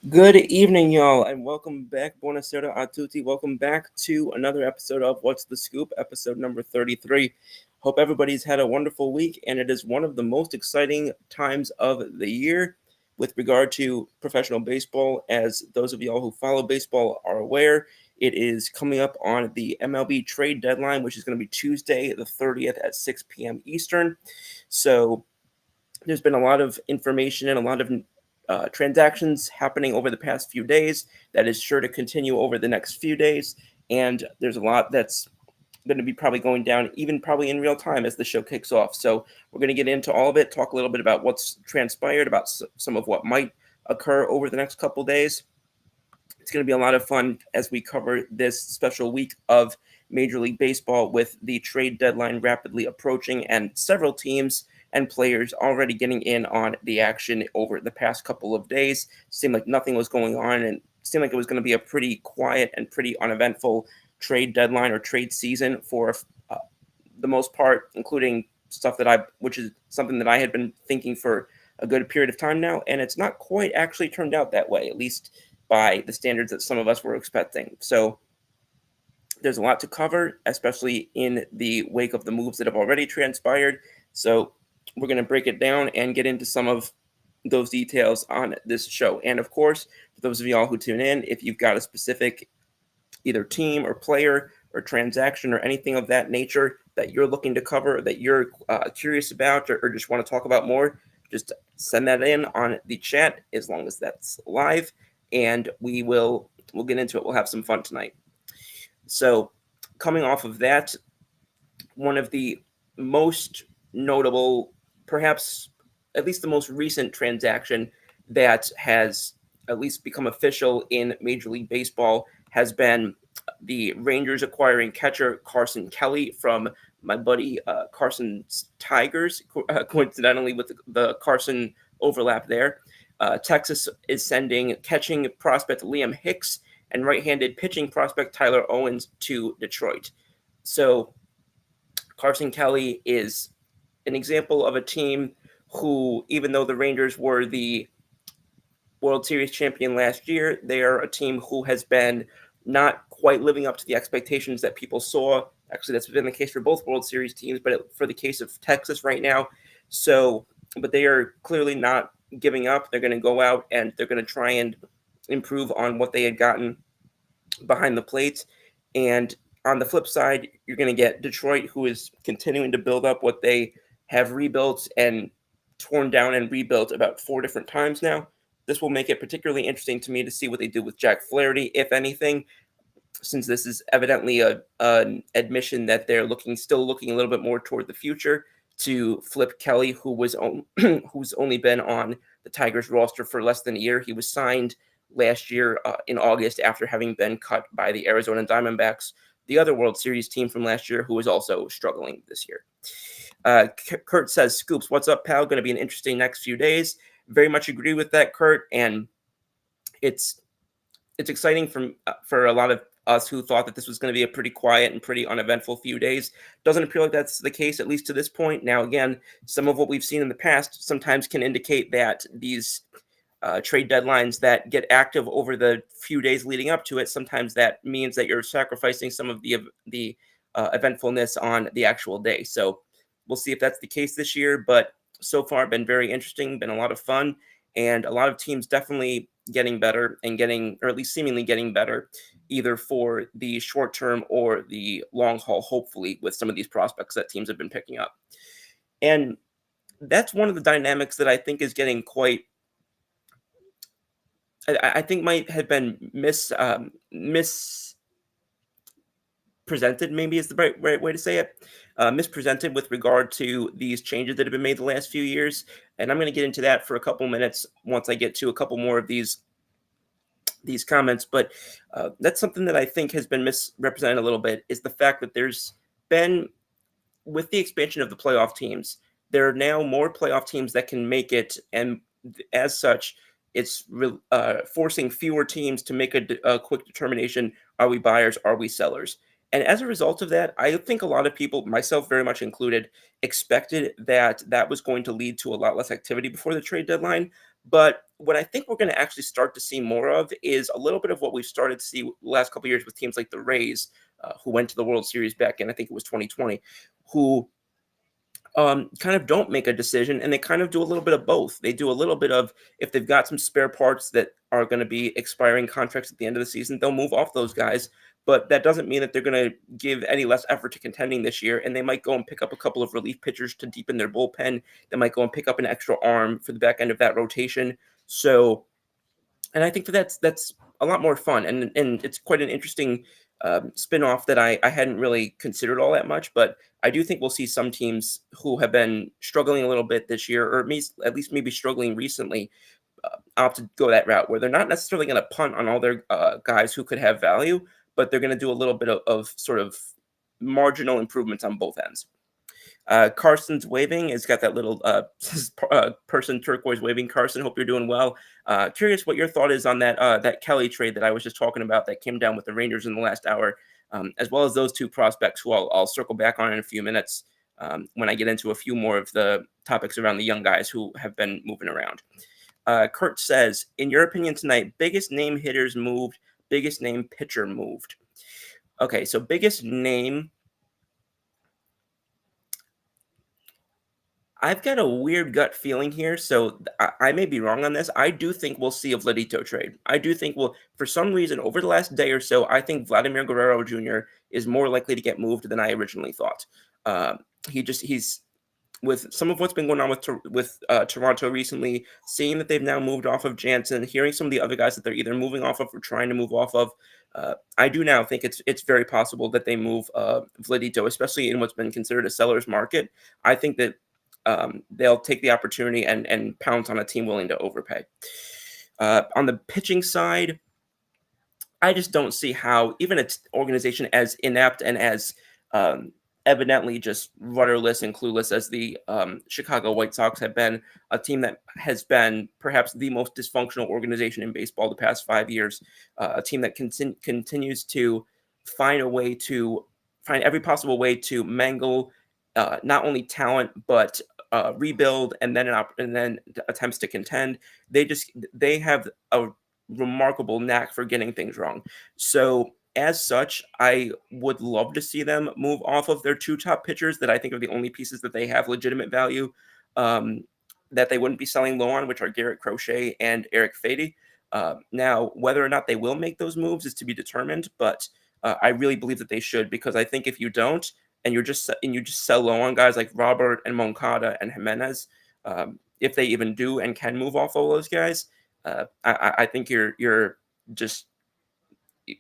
Good evening, y'all, and welcome back. Buonasera a tutti. Welcome back to another episode of What's the Scoop, episode number 33. Hope everybody's had a wonderful week, and it is one of the most exciting times of the year with regard to professional baseball. As those of y'all who follow baseball are aware, it is coming up on the MLB trade deadline, which is going to be Tuesday, the 30th at 6 p.m. Eastern. So, there's been a lot of information and a lot of transactions happening over the past few days that is sure to continue over the next few days. And there's a lot that's going to be probably going down, even probably in real time as the show kicks off. So we're going to get into all of it, talk a little bit about what's transpired, about some of what might occur over the next couple days. It's going to be a lot of fun as we cover this special week of Major League Baseball with the trade deadline rapidly approaching and several teams and players already getting in on the action over the past couple of days. Seemed like nothing was going on and seemed like it was going to be a pretty quiet and pretty uneventful trade deadline or trade season for uh, the most part, including stuff that which is something that I had been thinking for a good period of time now, and it's not quite actually turned out that way, at least by the standards that some of us were expecting. So there's a lot to cover, especially in the wake of the moves that have already transpired. So we're going to break it down and get into some of those details on this show. And of course, for those of y'all who tune in, if you've got a specific either team or player or transaction or anything of that nature that you're looking to cover, that you're curious about, or just want to talk about more, just send that in on the chat as long as that's live, and we'll get into it. We'll have some fun tonight. So, coming off of that, one of the most notable, perhaps at least the most recent transaction that has at least become official in Major League Baseball has been the Rangers acquiring catcher Carson Kelly from my buddy Carson's Tigers, coincidentally with the Carson overlap there. Texas is sending catching prospect Liam Hicks and right-handed pitching prospect Tyler Owens to Detroit. So Carson Kelly is an example of a team who, even though the Rangers were the World Series champion last year, they are a team who has been not quite living up to the expectations that people saw. Actually, that's been the case for both World Series teams, but for the case of Texas right now. So, but they are clearly not giving up. They're going to go out and they're going to try and improve on what they had gotten behind the plate. And on the flip side, you're going to get Detroit, who is continuing to build up what they have rebuilt and torn down and rebuilt about 4 different times now. This will make it particularly interesting to me to see what they do with Jack Flaherty, if anything, since this is evidently an admission that they're still looking a little bit more toward the future to flip Kelly, who's only been on the Tigers roster for less than a year. He was signed last year in August after having been cut by the Arizona Diamondbacks, the other World Series team from last year, who was also struggling this year. Kurt says, "Scoops, what's up, pal? Going to be an interesting next few days." Very much agree with that, Kurt, and it's exciting for a lot of us who thought that this was going to be a pretty quiet and pretty uneventful few days. Doesn't appear like that's the case, at least to this point. Now, again, some of what we've seen in the past sometimes can indicate that these trade deadlines that get active over the few days leading up to it, sometimes that means that you're sacrificing some of the eventfulness on the actual day. So we'll see if that's the case this year. But so far, been very interesting, been a lot of fun, and a lot of teams definitely getting better and or at least seemingly getting better, either for the short term or the long haul, hopefully, with some of these prospects that teams have been picking up. And that's one of the dynamics that I think is getting quite I think might have been mispresented, maybe is the right way to say it, mispresented with regard to these changes that have been made the last few years. And I'm going to get into that for a couple minutes once I get to a couple more of these comments. But that's something that I think has been misrepresented a little bit, is the fact that there's been, with the expansion of the playoff teams, there are now more playoff teams that can make it, and as such, it's forcing fewer teams to make a quick determination: are we buyers, are we sellers? And as a result of that, I think a lot of people, myself very much included, expected that was going to lead to a lot less activity before the trade deadline. But what I think we're going to actually start to see more of is a little bit of what we've started to see the last couple of years with teams like the Rays, who went to the World Series back in, I think it was 2020, who kind of don't make a decision, and they kind of do a little bit of both. They do a little bit of, if they've got some spare parts that are going to be expiring contracts at the end of the season, they'll move off those guys. But that doesn't mean that they're going to give any less effort to contending this year. And they might go and pick up a couple of relief pitchers to deepen their bullpen. They might go and pick up an extra arm for the back end of that rotation. So, and I think that's a lot more fun, and it's quite an interesting spin-off that I hadn't really considered all that much. But I do think we'll see some teams who have been struggling a little bit this year, or at least maybe struggling recently, opt to go that route where they're not necessarily going to punt on all their guys who could have value, but they're going to do a little bit of sort of marginal improvements on both ends. Carson's waving. It's got that little person turquoise waving. Carson, hope you're doing well. Curious what your thought is on that Kelly trade that I was just talking about that came down with the Rangers in the last hour, as well as those two prospects who I'll circle back on in a few minutes when I get into a few more of the topics around the young guys who have been moving around. Kurt says, in your opinion tonight, biggest name hitters moved, biggest name pitcher moved. Okay, so biggest name. I've got a weird gut feeling here, so I may be wrong on this. I do think we'll see a Vladito trade. I do think for some reason, over the last day or so, I think Vladimir Guerrero Jr. is more likely to get moved than I originally thought. He's with some of what's been going on with Toronto recently, seeing that they've now moved off of Jansen, hearing some of the other guys that they're either moving off of or trying to move off of. I do now think it's very possible that they move Vladito, especially in what's been considered a seller's market. I think that they'll take the opportunity and pounce on a team willing to overpay. On the pitching side, I just don't see how even an organization as inept and as evidently just rudderless and clueless as the Chicago White Sox have been, a team that has been perhaps the most dysfunctional organization in baseball the past 5 years, a team that continues to find every possible way to mangle not only talent but rebuild and then attempts to contend. They have a remarkable knack for getting things wrong. So as such, I would love to see them move off of their two top pitchers that I think are the only pieces that they have legitimate value that they wouldn't be selling low on, which are Garrett Crochet and Eric Fady. Now, whether or not they will make those moves is to be determined, but I really believe that they should, because I think if you don't, and you just sell low on guys like Robert and Moncada and Jimenez, if they even do and can move off all those guys, I think you're just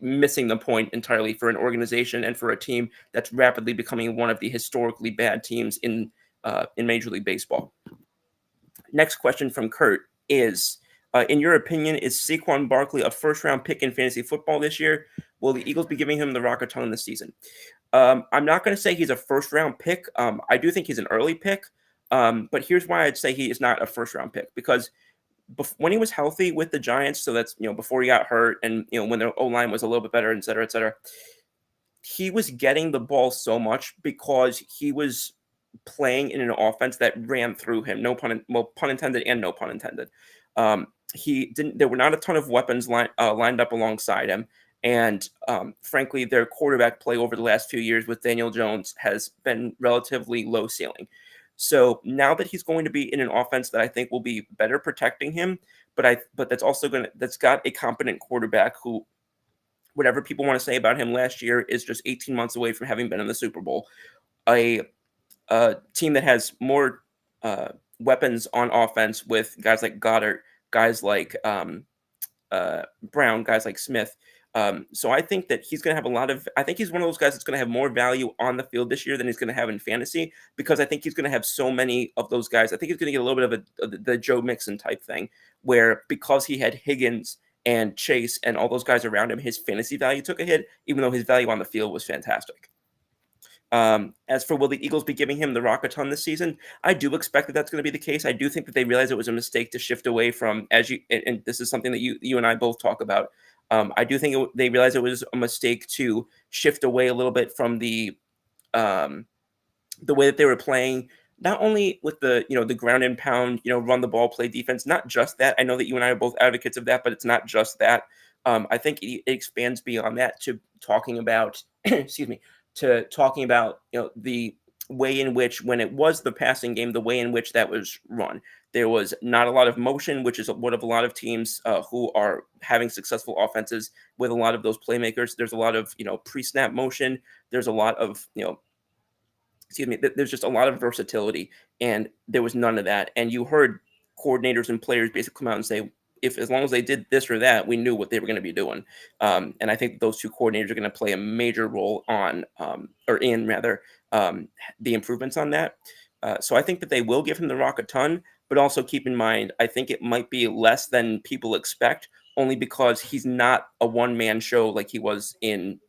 missing the point entirely for an organization and for a team that's rapidly becoming one of the historically bad teams in Major League Baseball. Next question from Kurt is, in your opinion, is Saquon Barkley a first-round pick in fantasy football this year? Will the Eagles be giving him the Rockathon this season? I'm not going to say he's a first-round pick. I do think he's an early pick, but here's why I'd say he is not a first-round pick, because when he was healthy with the Giants, so that's, before he got hurt and, when their O-line was a little bit better, et cetera, he was getting the ball so much because he was playing in an offense that ran through him. Pun intended and no pun intended. There were not a ton of weapons lined up alongside him. And frankly, their quarterback play over the last few years with Daniel Jones has been relatively low ceiling. So now that he's going to be in an offense that I think will be better protecting him, but that's got a competent quarterback who, whatever people want to say about him last year, is just 18 months away from having been in the Super Bowl. A team that has more weapons on offense with guys like Goddard, guys like Brown, guys like Smith. So I think that he's going to have I think he's one of those guys that's going to have more value on the field this year than he's going to have in fantasy, because I think he's going to have so many of those guys. I think he's going to get a little bit of the Joe Mixon type thing, where because he had Higgins and Chase and all those guys around him, his fantasy value took a hit, even though his value on the field was fantastic. As for will the Eagles be giving him the Rockathon this season, I do expect that that's going to be the case. I do think that they realize it was a mistake to shift away from, and this is something that you and I both talk about. I do think they realized it was a mistake to shift away a little bit from the way that they were playing not only with the the ground and pound, run the ball, play defense, not just that. I know that you and I are both advocates of that, but it's not just that. I think it expands beyond that to talking about, excuse me, to talking about the way in which, when it was the passing game, the way in which that was run. There was not a lot of motion, which is what of a lot of teams who are having successful offenses with a lot of those playmakers. There's a lot of pre-snap motion. There's a lot of there's just a lot of versatility, and there was none of that. And you heard coordinators and players basically come out and say, if as long as they did this or that, we knew what they were going to be doing. And I think those two coordinators are going to play a major role on, or in rather, the improvements on that. So I think that they will give him the rock a ton, but also keep in mind, I think it might be less than people expect, only because he's not a one-man show like he was in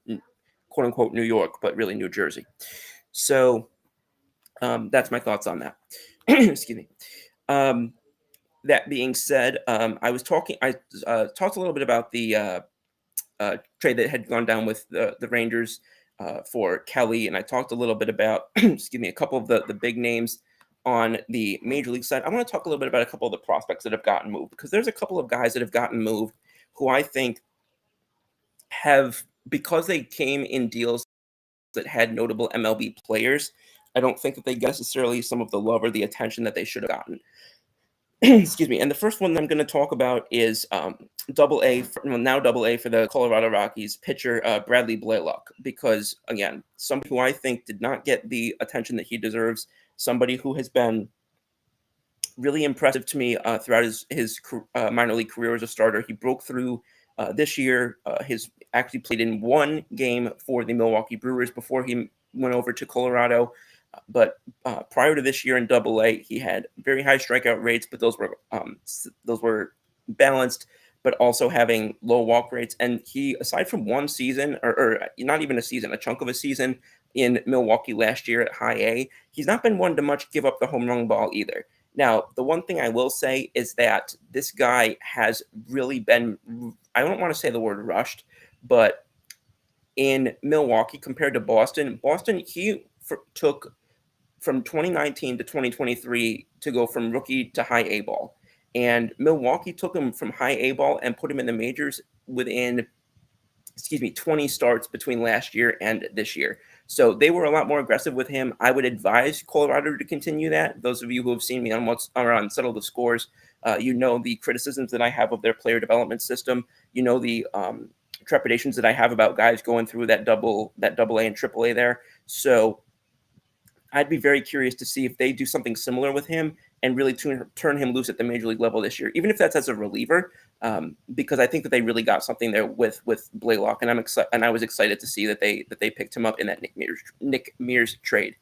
quote unquote New York, but really New Jersey. So that's my thoughts on that. Excuse me. That being said, I talked a little bit about the trade that had gone down with the Rangers for Kelly, and I talked a little bit about, excuse me, a couple of the big names on the major league side. I want to talk a little bit about a couple of the prospects that have gotten moved, because there's a couple of guys that have gotten moved who I think have, because they came in deals that had notable MLB players, I don't think that they got necessarily some of the love or the attention that they should have gotten. Excuse me. And the first one that I'm going to talk about is Double A, now Double A for the Colorado Rockies pitcher Bradley Blaylock, because again, somebody who I think did not get the attention that he deserves, somebody who has been really impressive to me throughout his minor league career as a starter. He broke through this year. His actually played in one game for the Milwaukee Brewers before he went over to Colorado. But prior to this year in Double A, he had very high strikeout rates, but those were balanced, but also having low walk rates. And he, aside from one season, or not even a season, a chunk of a season in Milwaukee last year at High A, he's not been one to much give up the home run ball either. Now, the one thing I will say is that this guy has really been, I don't want to say the word rushed, but in Milwaukee compared to Boston, he took from 2019 to 2023 to go from rookie to high A ball. And Milwaukee took him from high A ball and put him in the majors within, 20 starts between last year and this year. So they were a lot more aggressive with him. I would advise Colorado to continue that. Those of you who have seen me on Settle the Scores, you know the criticisms that I have of their player development system. You know the trepidations that I have about guys going through that double A and triple A there. So I'd be very curious to see if they do something similar with him and really turn him loose at the major league level this year, even if that's as a reliever, because I think that they really got something there with Blaylock, and I was excited to see that they picked him up in that Nick Mears trade.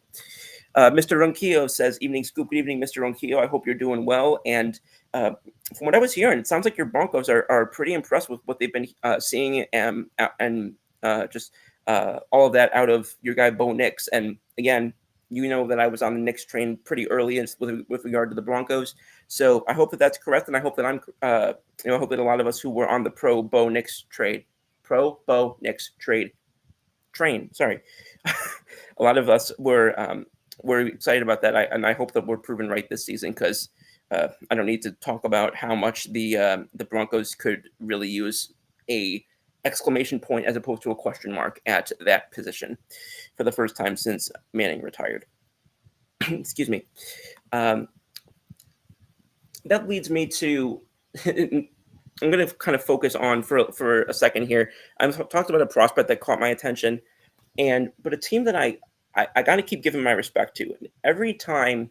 Mr. Ronquillo says, "Evening Scoop, good evening, Mr. Ronquillo. I hope you're doing well." And from what I was hearing, it sounds like your Broncos are pretty impressed with what they've been seeing and just all of that out of your guy Bo Nix. And again, you know that I was on the Knicks train pretty early with regard to the Broncos. So I hope that that's correct, and I hope that I hope that a lot of us who were on the pro Bo Nix train, sorry, a lot of us were excited about that, and I hope that we're proven right this season, because I don't need to talk about how much the Broncos could really use a exclamation point as opposed to a question mark at that position for the first time since Manning retired. Excuse me. That leads me to I'm going to kind of focus on for a second here. I've talked about a prospect that caught my attention, but a team that I got to keep giving my respect to. Every time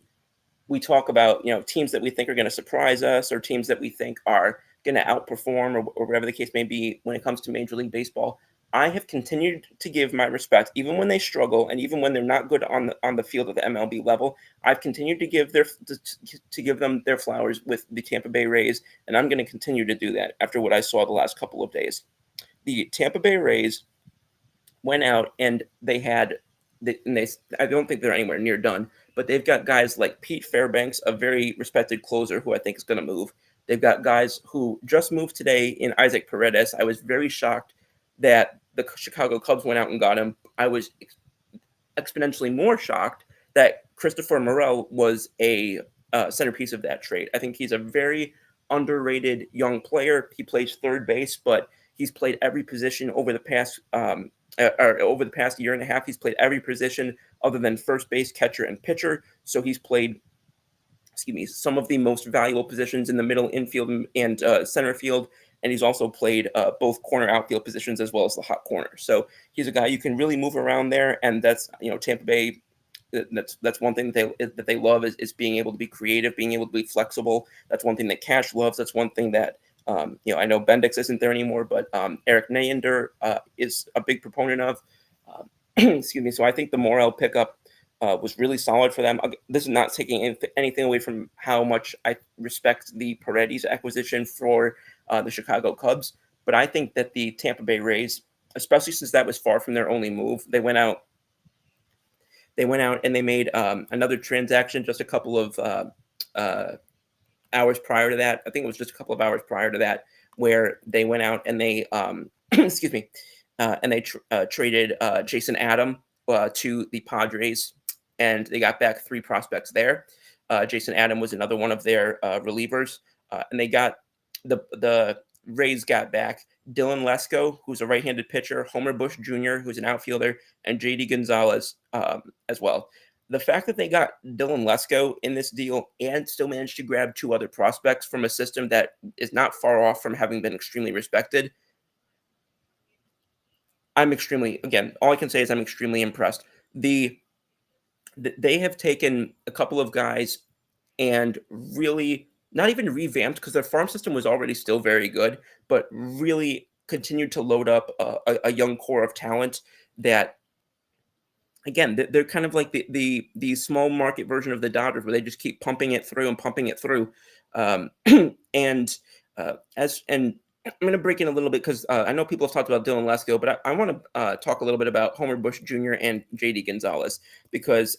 we talk about teams that we think are going to surprise us, or teams that we think are going to outperform, or whatever the case may be when it comes to Major League Baseball, I have continued to give my respect, even when they struggle and even when they're not good on the field of the MLB level. I've continued to give them their flowers with the Tampa Bay Rays, and I'm going to continue to do that after what I saw the last couple of days. The Tampa Bay Rays went out and I don't think they're anywhere near done, but they've got guys like Pete Fairbanks, a very respected closer who I think is going to move. They've got guys who just moved today in Isaac Paredes. I was very shocked that the Chicago Cubs went out and got him. I was exponentially more shocked that Christopher Morel was a centerpiece of that trade. I think he's a very underrated young player. He plays third base, but he's played every position over the past or over the past year and a half. He's played every position other than first base, catcher, and pitcher. So he's played, some of the most valuable positions in the middle infield and center field. And he's also played both corner outfield positions as well as the hot corner. So he's a guy you can really move around there. And that's, Tampa Bay, that's one thing that they love is being able to be creative, being able to be flexible. That's one thing that Cash loves. That's one thing that, I know Bendix isn't there anymore, but Eric Neander is a big proponent of. So I think the Morel pickup was really solid for them. This is not taking anything away from how much I respect the Paredes acquisition for the Chicago Cubs, but I think that the Tampa Bay Rays, especially since that was far from their only move, they went out and they made another transaction just a couple of hours prior to that. I think it was just a couple of hours prior to that, where they went out and they traded Jason Adam to the Padres, and they got back 3 prospects there. Jason Adam was another one of their relievers, and they got the Rays got back Dylan Lesko, who's a right-handed pitcher, Homer Bush Jr., who's an outfielder, and JD Gonzalez as well. The fact that they got Dylan Lesko in this deal and still managed to grab 2 other prospects from a system that is not far off from having been extremely respected, all I can say is I'm extremely impressed. They have taken a couple of guys and really not even revamped, because their farm system was already still very good, but really continued to load up a young core of talent that, again, they're kind of like the small market version of the Dodgers, where they just keep pumping it through and pumping it through. And I'm going to break in a little bit, because I know people have talked about Dylan Lesko, but I want to talk a little bit about Homer Bush Jr. and JD Gonzalez, because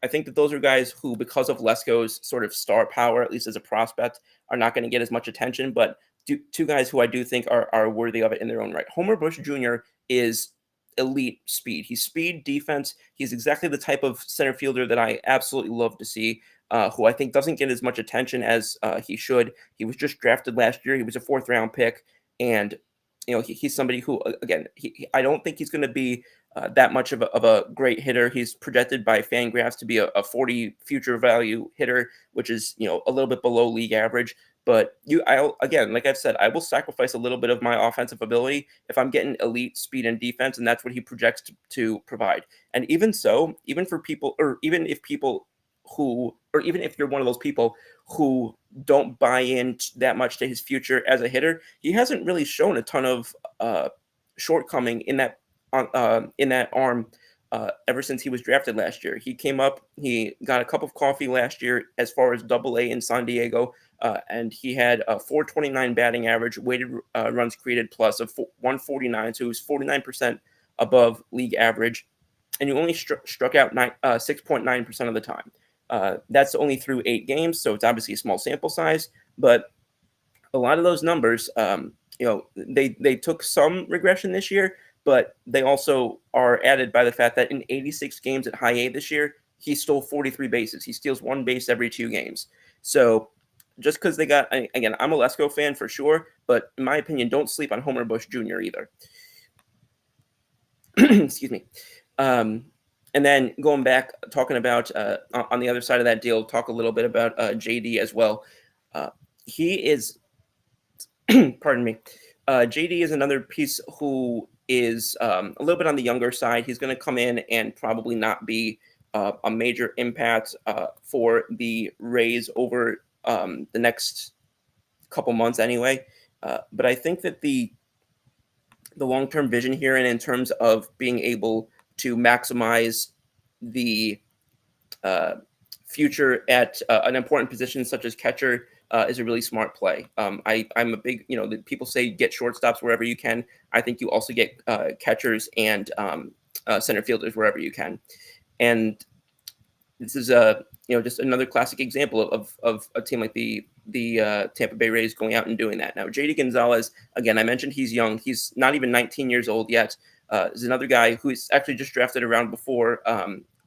I think that those are guys who, because of Lesko's sort of star power, at least as a prospect, are not going to get as much attention, but 2 guys who I do think are worthy of it in their own right. Homer Bush Jr. is elite speed. He's speed, defense. He's exactly the type of center fielder that I absolutely love to see, who I think doesn't get as much attention as he should. He was just drafted last year. He was a 4th-round pick, and he's somebody who, again, I don't think he's going to be that much of a great hitter. He's projected by Fangraphs to be a 40 future value hitter, which is a little bit below league average. But again, like I've said, I will sacrifice a little bit of my offensive ability if I'm getting elite speed and defense, and that's what he projects to provide. And even so, even if you're one of those people who don't buy in that much to his future as a hitter, he hasn't really shown a ton of shortcoming in that arm ever since he was drafted last year. He came up, he got a cup of coffee last year as far as Double-A in San Diego, and he had a 429 batting average, weighted runs created plus of 149, so he was 49% above league average, and he only struck out 6.9% of the time. That's only through 8 games, so it's obviously a small sample size, but a lot of those numbers, they took some regression this year, but they also are added by the fact that in 86 games at high A this year, he stole 43 bases. He steals 1 base every 2 games. So just because they got, again, I'm a Lesko fan for sure, but in my opinion, don't sleep on Homer Bush Jr. either. Excuse me. And then going back, talking about on the other side of that deal, talk a little bit about JD as well. He is, pardon me, JD is another piece who is a little bit on the younger side. He's going to come in and probably not be a major impact for the Rays over the next couple months anyway. But I think that the long-term vision here, and in terms of being able to maximize the future at an important position such as catcher, is a really smart play. I'm a big, people say get shortstops wherever you can. I think you also get catchers and center fielders wherever you can. And this is just another classic example of a team like the Tampa Bay Rays going out and doing that. Now, JD Gonzalez, again, I mentioned he's young. He's not even 19 years old yet. Is another guy who's actually just drafted around before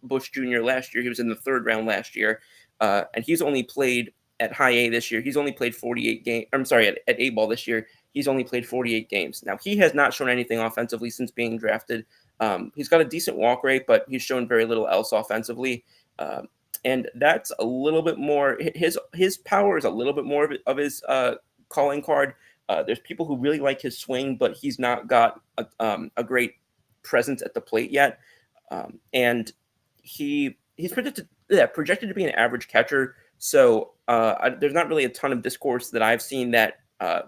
Bush Jr. last year. He was in the third round last year, and he's only played at high A this year. He's only played 48 games. I'm sorry, at A ball this year. He's only played 48 games. Now, he has not shown anything offensively since being drafted. He's got a decent walk rate, but he's shown very little else offensively. And that's a little bit more, his power is a little bit more of his calling card. There's people who really like his swing, but he's not got a great presence at the plate yet. And he's projected to be an average catcher. So there's not really a ton of discourse that I've seen that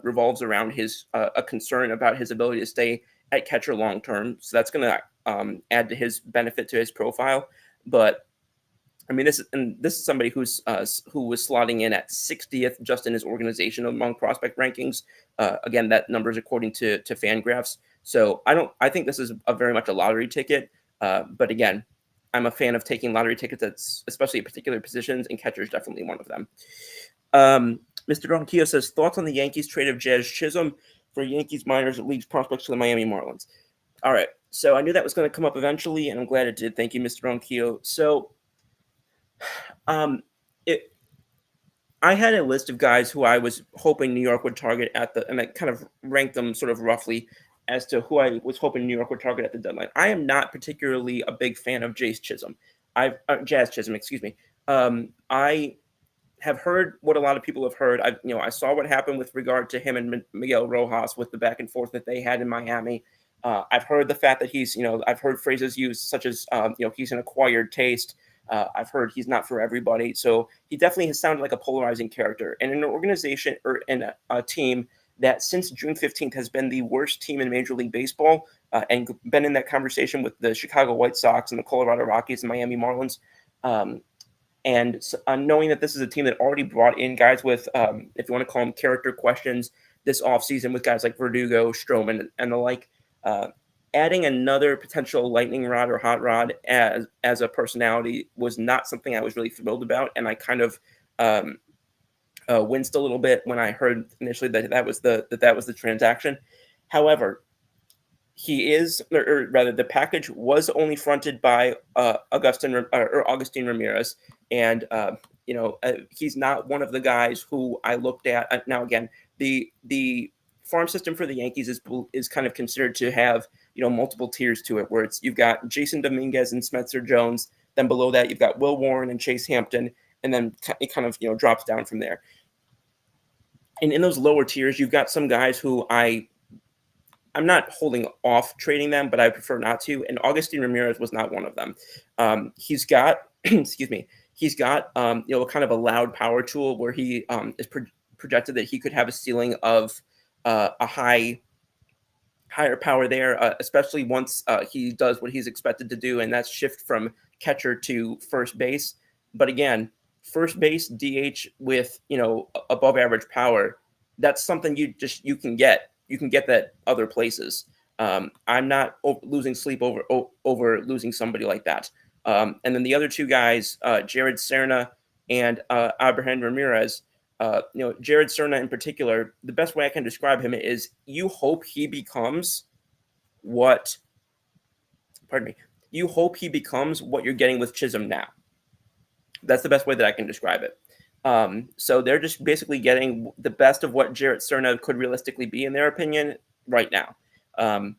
revolves around his a concern about his ability to stay at catcher long term. So that's going to add to his benefit to his profile. But I mean, this is somebody who was slotting in at 60th just in his organization among prospect rankings. Again, that number is according to Fangraphs. So I think this is very much a lottery ticket. But again, I'm a fan of taking lottery tickets, especially at particular positions, and catcher is definitely one of them. Mr. Ronquillo says, thoughts on the Yankees trade of Jazz Chisholm for Yankees minors that leads prospects to the Miami Marlins? All right, so I knew that was going to come up eventually, and I'm glad it did. Thank you, Mr. Ronquillo. So I had a list of guys who I was hoping New York would target and I kind of ranked them sort of roughly as to who I was hoping New York would target at the deadline. I am not particularly a big fan of Jazz Chisholm, excuse me. I have heard what a lot of people have heard. I saw what happened with regard to him and Miguel Rojas with the back and forth that they had in Miami. I've heard the fact that I've heard phrases used such as, he's an acquired taste. I've heard he's not for everybody. So he definitely has sounded like a polarizing character. And in an organization or in a team that since June 15th has been the worst team in Major League Baseball and been in that conversation with the Chicago White Sox and the Colorado Rockies and Miami Marlins. And knowing that this is a team that already brought in guys with, if you want to call them character questions this offseason with guys like Verdugo, Stroman, and the like, adding another potential lightning rod or hot rod as a personality was not something I was really thrilled about. And I kind of winced a little bit when I heard initially that was the transaction. However, the package was only fronted by Augustine Ramirez, and he's not one of the guys who I looked at. Now again, the farm system for the Yankees is kind of considered to have multiple tiers to it, where you've got Jason Dominguez and Spencer Jones, then below that you've got Will Warren and Chase Hampton, and then it kind of drops down from there. And in those lower tiers, you've got some guys who I'm not holding off trading them, but I prefer not to. And Augustine Ramirez was not one of them. He's got, excuse me, kind of a loud power tool where he is projected that he could have a ceiling of a higher power there, especially once he does what he's expected to do, and that's shift from catcher to first base. But again, first base DH with above average power, that's something you can get. You can get that other places. I'm not losing sleep over losing somebody like that. And then the other two guys, Jared Serna and Abraham Ramirez. Jared Serna in particular, the best way I can describe him is you hope he becomes what you're getting with Chisholm now. That's the best way that I can describe it. So they're just basically getting the best of what Jared Serna could realistically be, in their opinion, right now. And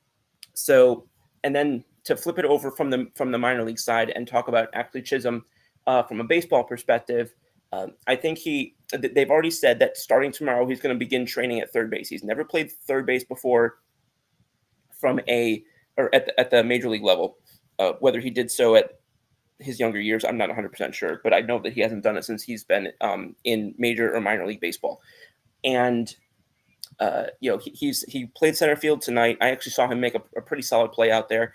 then to flip it over from the minor league side and talk about actually Chisholm from a baseball perspective, I think they've already said that starting tomorrow he's going to begin training at third base. He's never played third base before at the major league level. Whether he did so at his younger years, I'm not 100% sure, but I know that he hasn't done it since he's been in major or minor league baseball. And he played center field tonight. I actually saw him make a pretty solid play out there.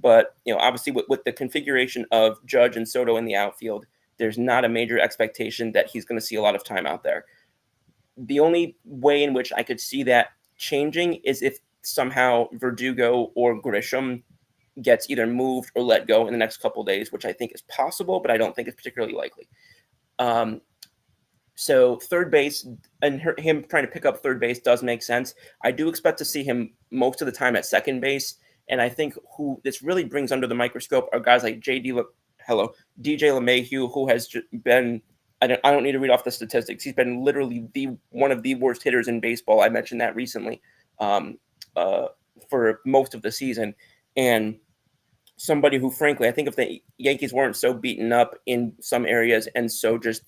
But obviously with the configuration of Judge and Soto in the outfield, there's not a major expectation that he's going to see a lot of time out there. The only way in which I could see that changing is if somehow Verdugo or Grisham gets either moved or let go in the next couple of days, which I think is possible, but I don't think it's particularly likely. So third base and him trying to pick up third base does make sense. I do expect to see him most of the time at second base. And I think who this really brings under the microscope are guys like J.D. hello, DJ LeMahieu, who has been. I don't need to read off the statistics. He's been literally one of the worst hitters in baseball. I mentioned that recently, um, for most of the season, and somebody who, frankly, I think if the Yankees weren't so beaten up in some areas and so just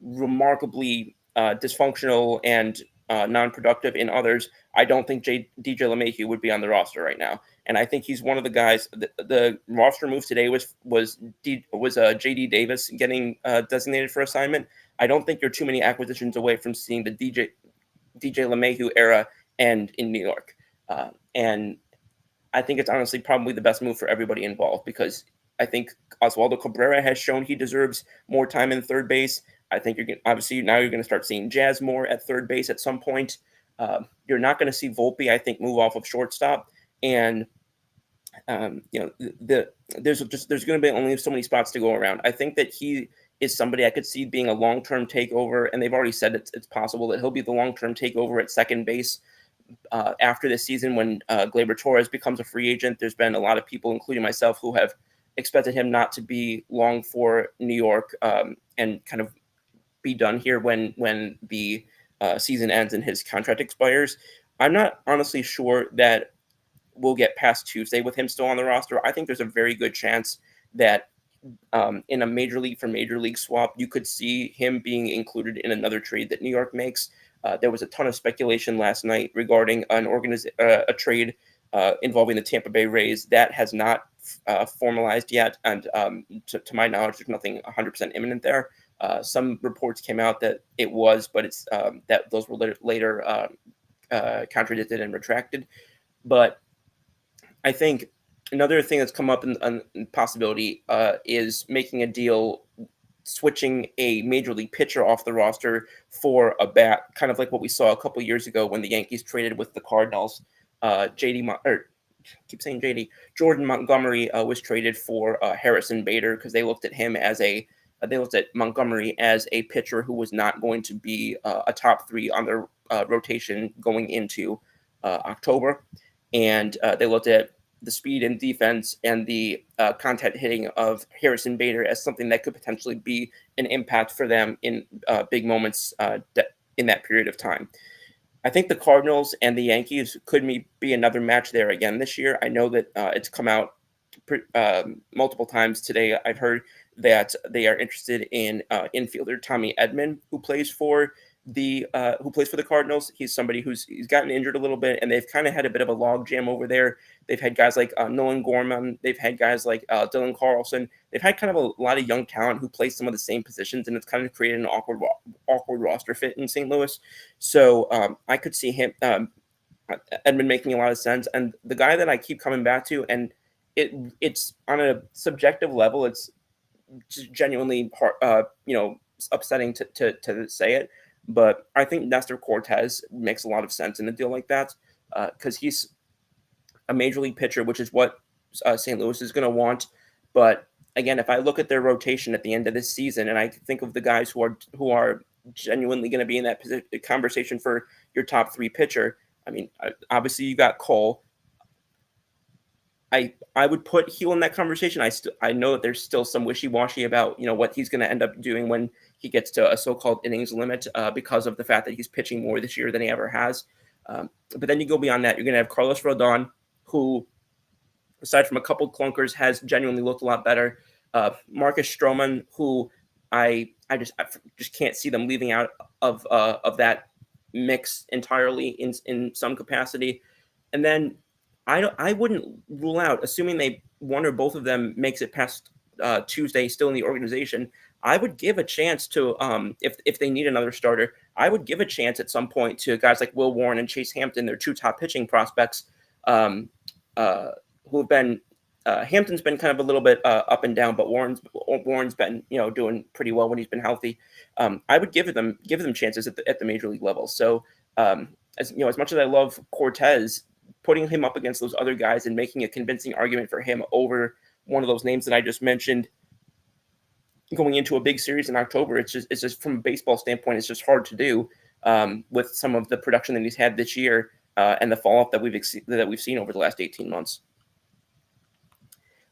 remarkably dysfunctional and non-productive in others, I don't think DJ LeMahieu would be on the roster right now. And I think he's one of the guys. The roster move today was JD Davis getting designated for assignment. I don't think you're too many acquisitions away from seeing the DJ LeMahieu era and in New York. And I think it's honestly probably the best move for everybody involved, because I think Oswaldo Cabrera has shown he deserves more time in third base. I think obviously now you're going to start seeing Jazz more at third base at some point. You're not going to see Volpe, I think, move off of shortstop, and there's going to be only so many spots to go around. I think that he is somebody I could see being a long-term takeover, and they've already said it's possible that he'll be the long-term takeover at second base. After this season, when Gleyber Torres becomes a free agent, there's been a lot of people, including myself, who have expected him not to be long for New York, and kind of be done here when the season ends and his contract expires. I'm not honestly sure that we'll get past Tuesday with him still on the roster. I think there's a very good chance that in a major league swap, you could see him being included in another trade that New York makes. There was a ton of speculation last night regarding a trade involving the Tampa Bay Rays. That has not formalized yet, and to my knowledge, there's nothing 100% imminent there. Some reports came out that it was, but it's that those were later contradicted and retracted. But I think another thing that's come up in possibility is making a deal, switching a major league pitcher off the roster for a bat, kind of like what we saw a couple years ago when the Yankees traded with the Cardinals. Jordan Montgomery was traded for Harrison Bader, because they looked at Montgomery as a pitcher who was not going to be a top three on their rotation going into October, and they looked at the speed and defense and the contact hitting of Harrison Bader as something that could potentially be an impact for them in big moments in that period of time. I think the Cardinals and the Yankees could be another match there again this year. I know that it's come out multiple times today. I've heard that they are interested in infielder Tommy Edman, who plays for the Cardinals. He's somebody he's gotten injured a little bit, and they've kind of had a bit of a log jam over there. They've had guys like Nolan Gorman. They've had guys like Dylan Carlson. They've had kind of a lot of young talent who play some of the same positions, and it's kind of created an awkward roster fit in St. Louis. So I could see him, Edman, making a lot of sense. And the guy that I keep coming back to, and it's on a subjective level, it's just genuinely upsetting to say it, but I think Nestor Cortes makes a lot of sense in a deal like that, because he's a major league pitcher, which is what St. Louis is going to want. But again, if I look at their rotation at the end of this season, and I think of the guys who are genuinely going to be in that conversation for your top three pitcher, I mean, obviously you got Cole. I would put Heel in that conversation. I know that there's still some wishy-washy about what he's going to end up doing when he gets to a so-called innings limit, because of the fact that he's pitching more this year than he ever has. But then you go beyond that, you're going to have Carlos Rodon, who, aside from a couple clunkers, has genuinely looked a lot better. Marcus Stroman, who I just can't see them leaving out of that mix entirely in some capacity. And then I wouldn't rule out, assuming one or both of them makes it past Tuesday still in the organization, I would give a chance to, if they need another starter, I would give a chance at some point to guys like Will Warren and Chase Hampton, their two top pitching prospects, who have been, Hampton's been kind of a little bit up and down, but Warren's been doing pretty well when he's been healthy. I would give them chances at the major league level. So as much as I love Cortes, putting him up against those other guys and making a convincing argument for him over one of those names that I just mentioned going into a big series in October, it's just from a baseball standpoint, it's just hard to do with some of the production that he's had this year and the fall off that we've seen over the last 18 months.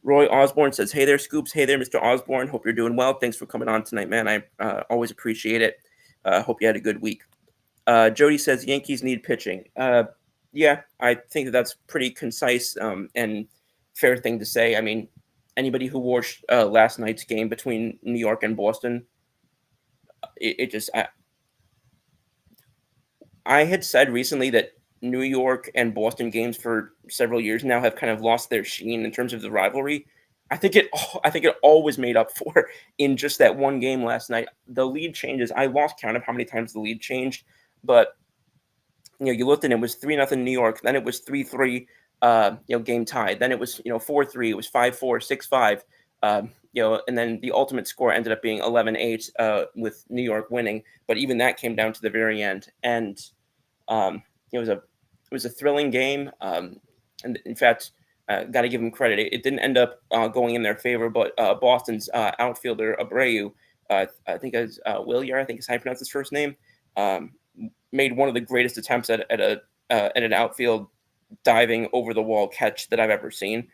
Roy Osborne says, "Hey there, Scoops. Hey there, Mr. Osborne. Hope you're doing well. Thanks for coming on tonight, man. I always appreciate it. Hope you had a good week." Jody says, "Yankees need pitching." Yeah, I think that's pretty concise and fair thing to say. I mean, anybody who watched last night's game between New York and Boston, it just I had said recently that New York and Boston games for several years now have kind of lost their sheen in terms of the rivalry. I think it all was made up for in just that one game last night. The lead changes. I lost count of how many times the lead changed, but you looked and it was 3-0 New York. Then it was 3-3, game tied. Then it was 4-3. It was 5-4, 6-5. And then the ultimate score ended up being 11-8 with New York winning. But even that came down to the very end, and it was a thrilling game. And in fact, got to give them credit. It didn't end up going in their favor, but Boston's outfielder Abreu, I think is Willier, I think is how you pronounce his first name, made one of the greatest attempts at an outfield diving over the wall catch that I've ever seen.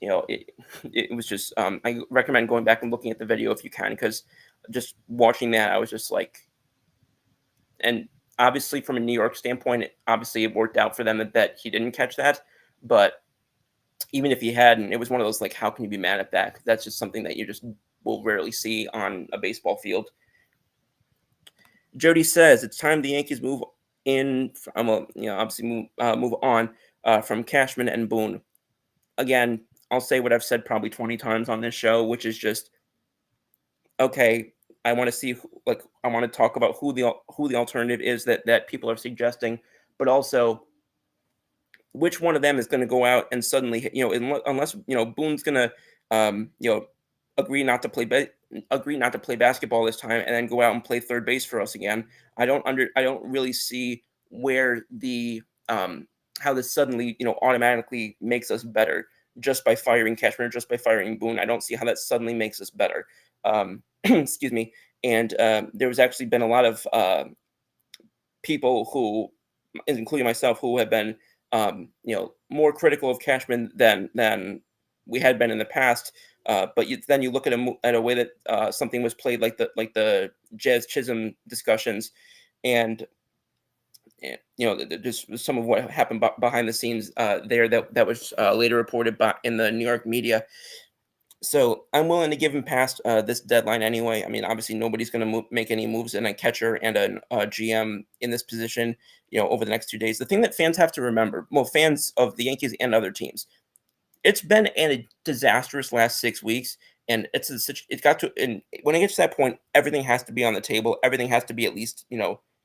It was just I recommend going back and looking at the video if you can, because just watching that, I was just like, and obviously from a New York standpoint, obviously it worked out for them that he didn't catch that, but even if he hadn't, it was one of those like, how can you be mad at that? That's just something that you just will rarely see on a baseball field. Jody says it's time the Yankees move in. Obviously move on from Cashman and Boone. Again, I'll say what I've said probably 20 times on this show, which is just, okay, I want to see, I want to talk about who the alternative is that people are suggesting, but also which one of them is going to go out and suddenly, unless Boone's going to, agree not to play basketball this time and then go out and play third base for us again. I don't really see where the how this suddenly automatically makes us better just by firing Cashman or just by firing Boone. I don't see how that suddenly makes us better. Excuse me. And there was actually been a lot of people who, including myself, who have been more critical of Cashman than we had been in the past. But then you look at a way that something was played, like the Jazz Chisholm discussions, and just some of what happened behind the scenes there that was later reported in the New York media. So I'm willing to give him past this deadline anyway. I mean, obviously nobody's going to make any moves in a catcher and a GM in this position, over the next 2 days. The thing that fans have to remember, well, fans of the Yankees and other teams, it's been a disastrous last 6 weeks, and and when it gets to that point, everything has to be on the table. Everything has to be at least,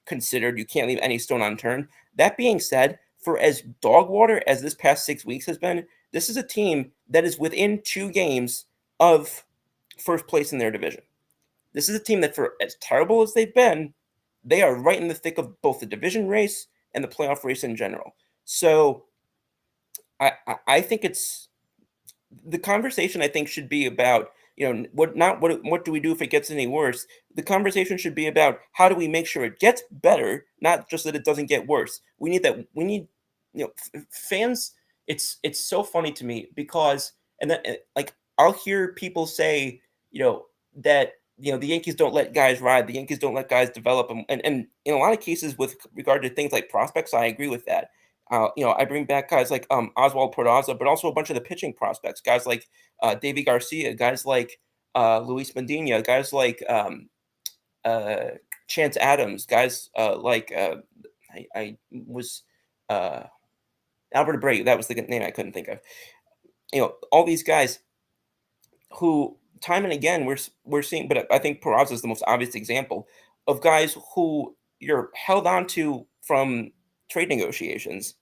considered. You can't leave any stone unturned. That being said, for as dog water as this past 6 weeks has been, this is a team that is within 2 games of first place in their division. This is a team that, for as terrible as they've been, they are right in the thick of both the division race and the playoff race in general. So I think it's the conversation, I think, should be about, what do we do if it gets any worse? The conversation should be about, how do we make sure it gets better, not just that it doesn't get worse. We need fans. It's so funny to me because, and then I'll hear people say, that the Yankees don't let guys ride, the Yankees don't let guys develop, and in a lot of cases with regard to things like prospects, I agree with that. I bring back guys like Oswald Peraza, but also a bunch of the pitching prospects, guys like Davy Garcia, guys like Luis Medina, guys like Chance Adams, guys like I was Albert Abreu. That was the name I couldn't think of. All these guys who time and again we're seeing, but I think Peraza is the most obvious example of guys who you're held on to from trade negotiations,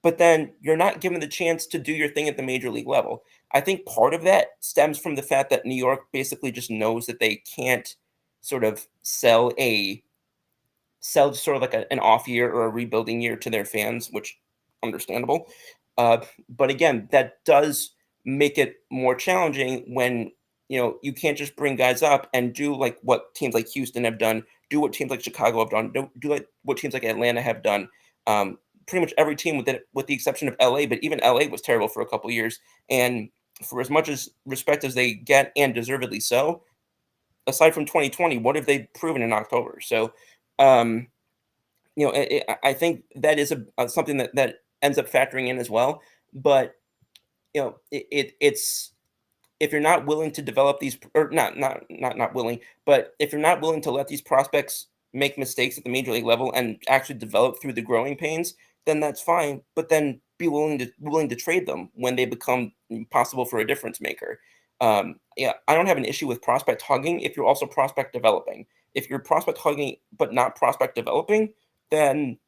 but then you're not given the chance to do your thing at the major league level. I think part of that stems from the fact that New York basically just knows that they can't sort of sell sort of like an off year or a rebuilding year to their fans, which understandable. But again, that does make it more challenging when you can't just bring guys up and do like what teams like Houston have done, do what teams like Chicago have done, do like what teams like Atlanta have done. Pretty much every team with the exception of LA, but even LA was terrible for a couple years. And for as much as respect as they get, and deservedly so, aside from 2020, what have they proven in October? So, um, I think that is something that ends up factoring in as well. But it's, if you're not willing to develop these, or not willing, but if you're not willing to let these prospects make mistakes at the major league level and actually develop through the growing pains, then that's fine. But then be willing to trade them when they become possible for a difference maker. Yeah, I don't have an issue with prospect hugging if you're also prospect developing. If you're prospect hugging but not prospect developing, then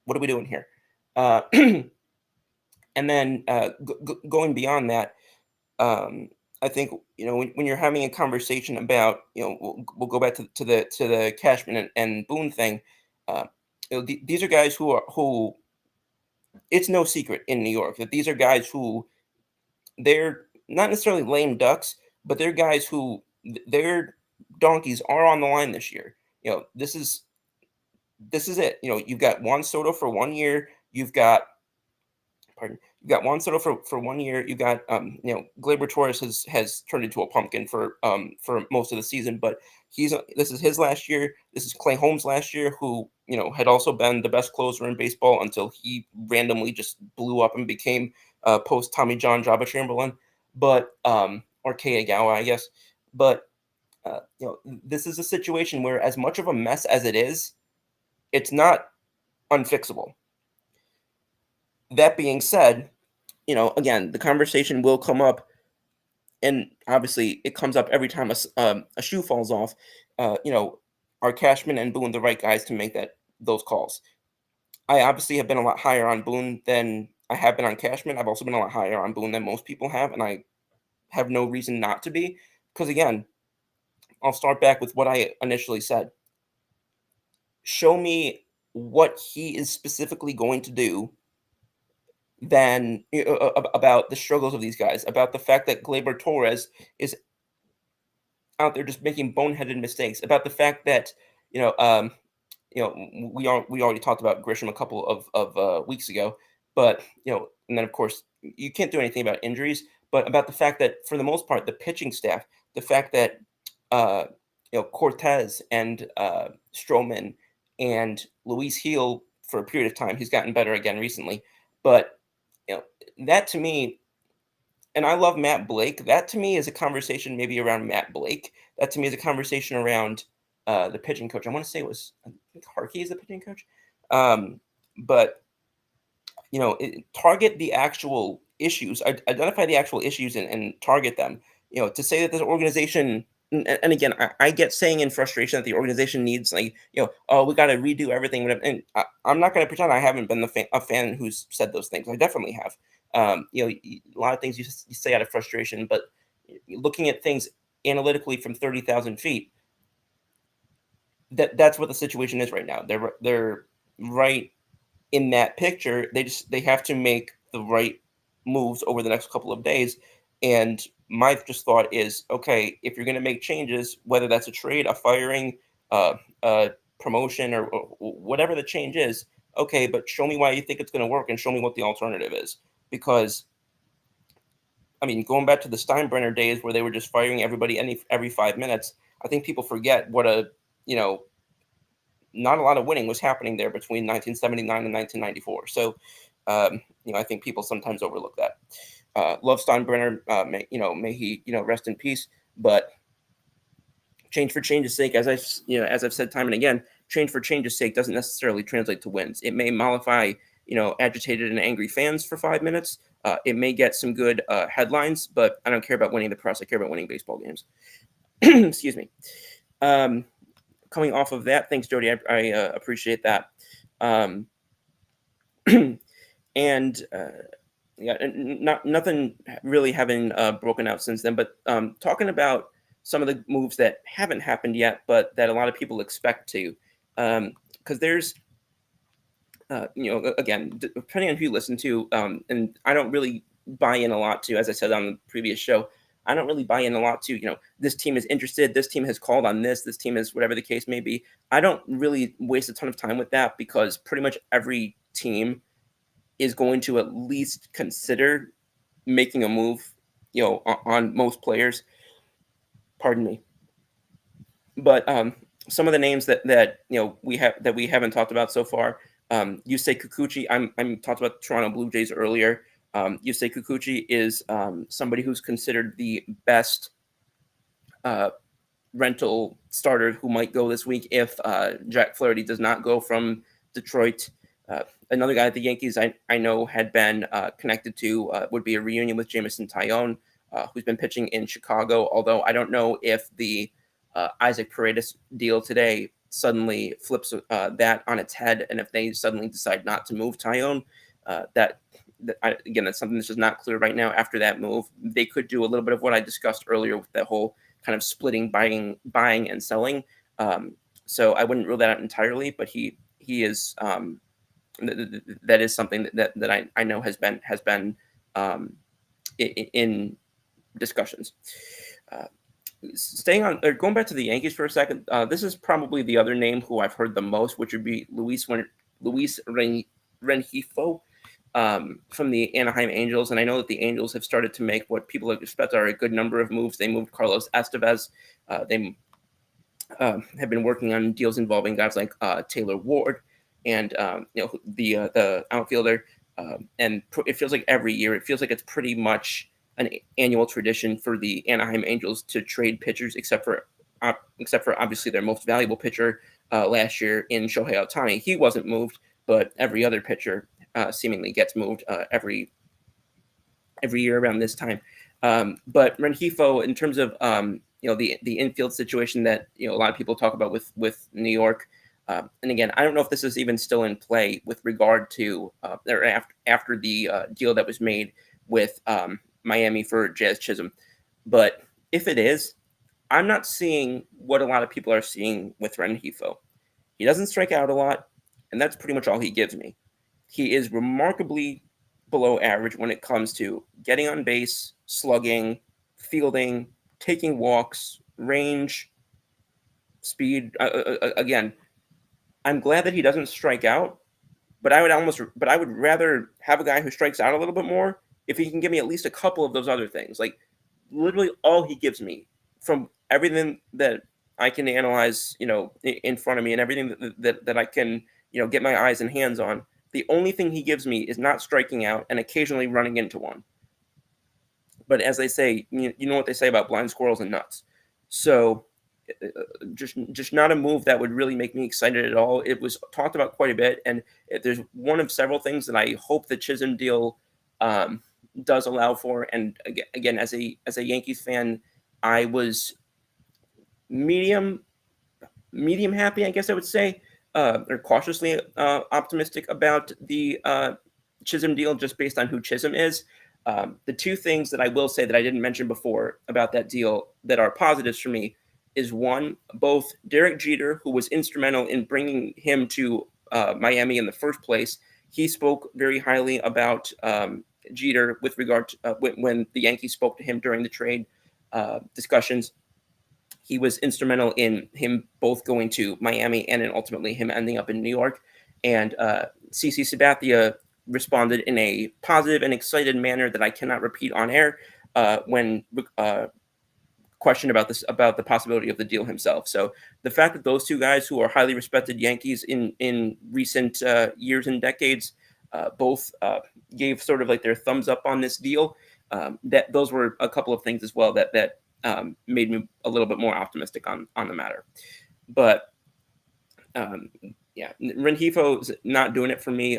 what are we doing here? Uh, and then going beyond that, um, I think when you're having a conversation about, we'll go back to the Cashman and Boone thing. Uh, these are guys who it's no secret in New York that these are guys who, they're not necessarily lame ducks, but they're guys who their donkeys are on the line this year. This is it. You've got Juan Soto for 1 year. You've got, pardon. You got Juan Soto for 1 year. You got Gleyber Torres has turned into a pumpkin for most of the season, but this is his last year. This is Clay Holmes last year, who had also been the best closer in baseball until he randomly just blew up and became post Tommy John Jabba Chamberlain, but or Kagawa, I guess. But this is a situation where, as much of a mess as it is, it's not unfixable. That being said, again, the conversation will come up, and obviously it comes up every time a shoe falls off. Are Cashman and Boone the right guys to make those calls? I obviously have been a lot higher on Boone than I have been on Cashman. I've also been a lot higher on Boone than most people have, and I have no reason not to be, because again, I'll start back with what I initially said. Show me what he is specifically going to do than about the struggles of these guys, about the fact that Gleyber Torres is out there just making boneheaded mistakes, about the fact that you know um, we already talked about Grisham a couple of weeks ago, but and then of course you can't do anything about injuries, but about the fact that for the most part the pitching staff, the fact that uh, Cortez and Stroman and Luis Heel, for a period of time, he's gotten better again recently, but you know that to me, and I love Matt Blake. That to me is a conversation maybe around Matt Blake. That to me is a conversation around the pitching coach. I want to say it was, I think Harkey is the pitching coach. But target the actual issues, identify the actual issues, and target them. To say that this organization, and again, I get saying in frustration that the organization needs, like, oh, we got to redo everything. And I'm not going to pretend I haven't been a fan who's said those things. I definitely have. A lot of things you say out of frustration, but looking at things analytically from 30,000 feet, that's what the situation is right now. They're right in that picture. They have to make the right moves over the next couple of days. And my just thought is, okay, if you're going to make changes, whether that's a trade, a firing, a promotion, or whatever the change is, okay, but show me why you think it's going to work, and show me what the alternative is. Because, I mean, going back to the Steinbrenner days where they were just firing everybody every 5 minutes, I think people forget what not a lot of winning was happening there between 1979 and 1994. So, I think people sometimes overlook that. Love Steinbrenner, may he, rest in peace. But change for change's sake, as I've said time and again, change for change's sake doesn't necessarily translate to wins. It may mollify, agitated and angry fans for 5 minutes. It may get some good headlines, but I don't care about winning the press. I care about winning baseball games. Excuse me. Coming off of that, thanks, Jody. I appreciate that. And yeah, nothing really having broken out since then. But talking about some of the moves that haven't happened yet, but that a lot of people expect to, because there's, again, depending on who you listen to, and I don't really buy in a lot to, as I said on the previous show, I don't really buy in a lot to, this team is interested, this team has called on this team is whatever the case may be. I don't really waste a ton of time with that, because pretty much every team is going to at least consider making a move on most players. Pardon me. But some of the names that we haven't talked about so far. Yusei Kikuchi. I'm talked about Toronto Blue Jays earlier. Yusei Kikuchi is somebody who's considered the best rental starter who might go this week if Jack Flaherty does not go from Detroit. Another guy at the Yankees I know had been connected to would be a reunion with Jameson Taillon, who's been pitching in Chicago. Although I don't know if the Isaac Paredes deal today suddenly flips that on its head, and if they suddenly decide not to move Taillon, again, that's something that's just not clear right now. After that move, they could do a little bit of what I discussed earlier with that whole kind of splitting buying and selling. So I wouldn't rule that out entirely, but he is that is something that I know has been in discussions. Staying on or going back to the Yankees for a second, this is probably the other name who I've heard the most, which would be Luis Rengifo from the Anaheim Angels. And I know that the Angels have started to make what people expect are a good number of moves. They moved Carlos Estevez. They have been working on deals involving guys like Taylor Ward and the outfielder. And it feels like every year, it feels like it's pretty much an annual tradition for the Anaheim Angels to trade pitchers, except for obviously their most valuable pitcher last year in Shohei Ohtani. He wasn't moved, but every other pitcher seemingly gets moved every year around this time. But Rengifo, in terms of the infield situation that a lot of people talk about with New York, and again, I don't know if this is even still in play with regard to or after the deal that was made with Miami for Jazz Chisholm, but if it is, I'm not seeing what a lot of people are seeing with Rengifo. He doesn't strike out a lot, and that's pretty much all he gives me. He is remarkably below average when it comes to getting on base, slugging, fielding, taking walks, range, speed. Again, I'm glad that he doesn't strike out, but I would rather have a guy who strikes out a little bit more if he can give me at least a couple of those other things. Like literally all he gives me from everything that I can analyze, in front of me and everything that I can, get my eyes and hands on. The only thing he gives me is not striking out and occasionally running into one. But as they say, you know what they say about blind squirrels and nuts. So just not a move that would really make me excited at all. It was talked about quite a bit, and there's one of several things that I hope the Chisholm deal does allow for. And again, as a Yankees fan, I was medium happy, I guess I would say, or cautiously optimistic about the Chisholm deal, just based on who Chisholm is. The two things that I will say that I didn't mention before about that deal that are positives for me is one, both Derek Jeter, who was instrumental in bringing him to Miami in the first place. He spoke very highly about Jeter with regard to when the Yankees spoke to him during the trade discussions. He was instrumental in him both going to Miami and then ultimately him ending up in New York. And CC Sabathia responded in a positive and excited manner that I cannot repeat on air when questioned about the possibility of the deal himself. So the fact that those two guys, who are highly respected Yankees in recent years and decades, both gave sort of like their thumbs up on this deal, that those were a couple of things as well that made me a little bit more optimistic on the matter. But yeah, Renjifo's not doing it for me.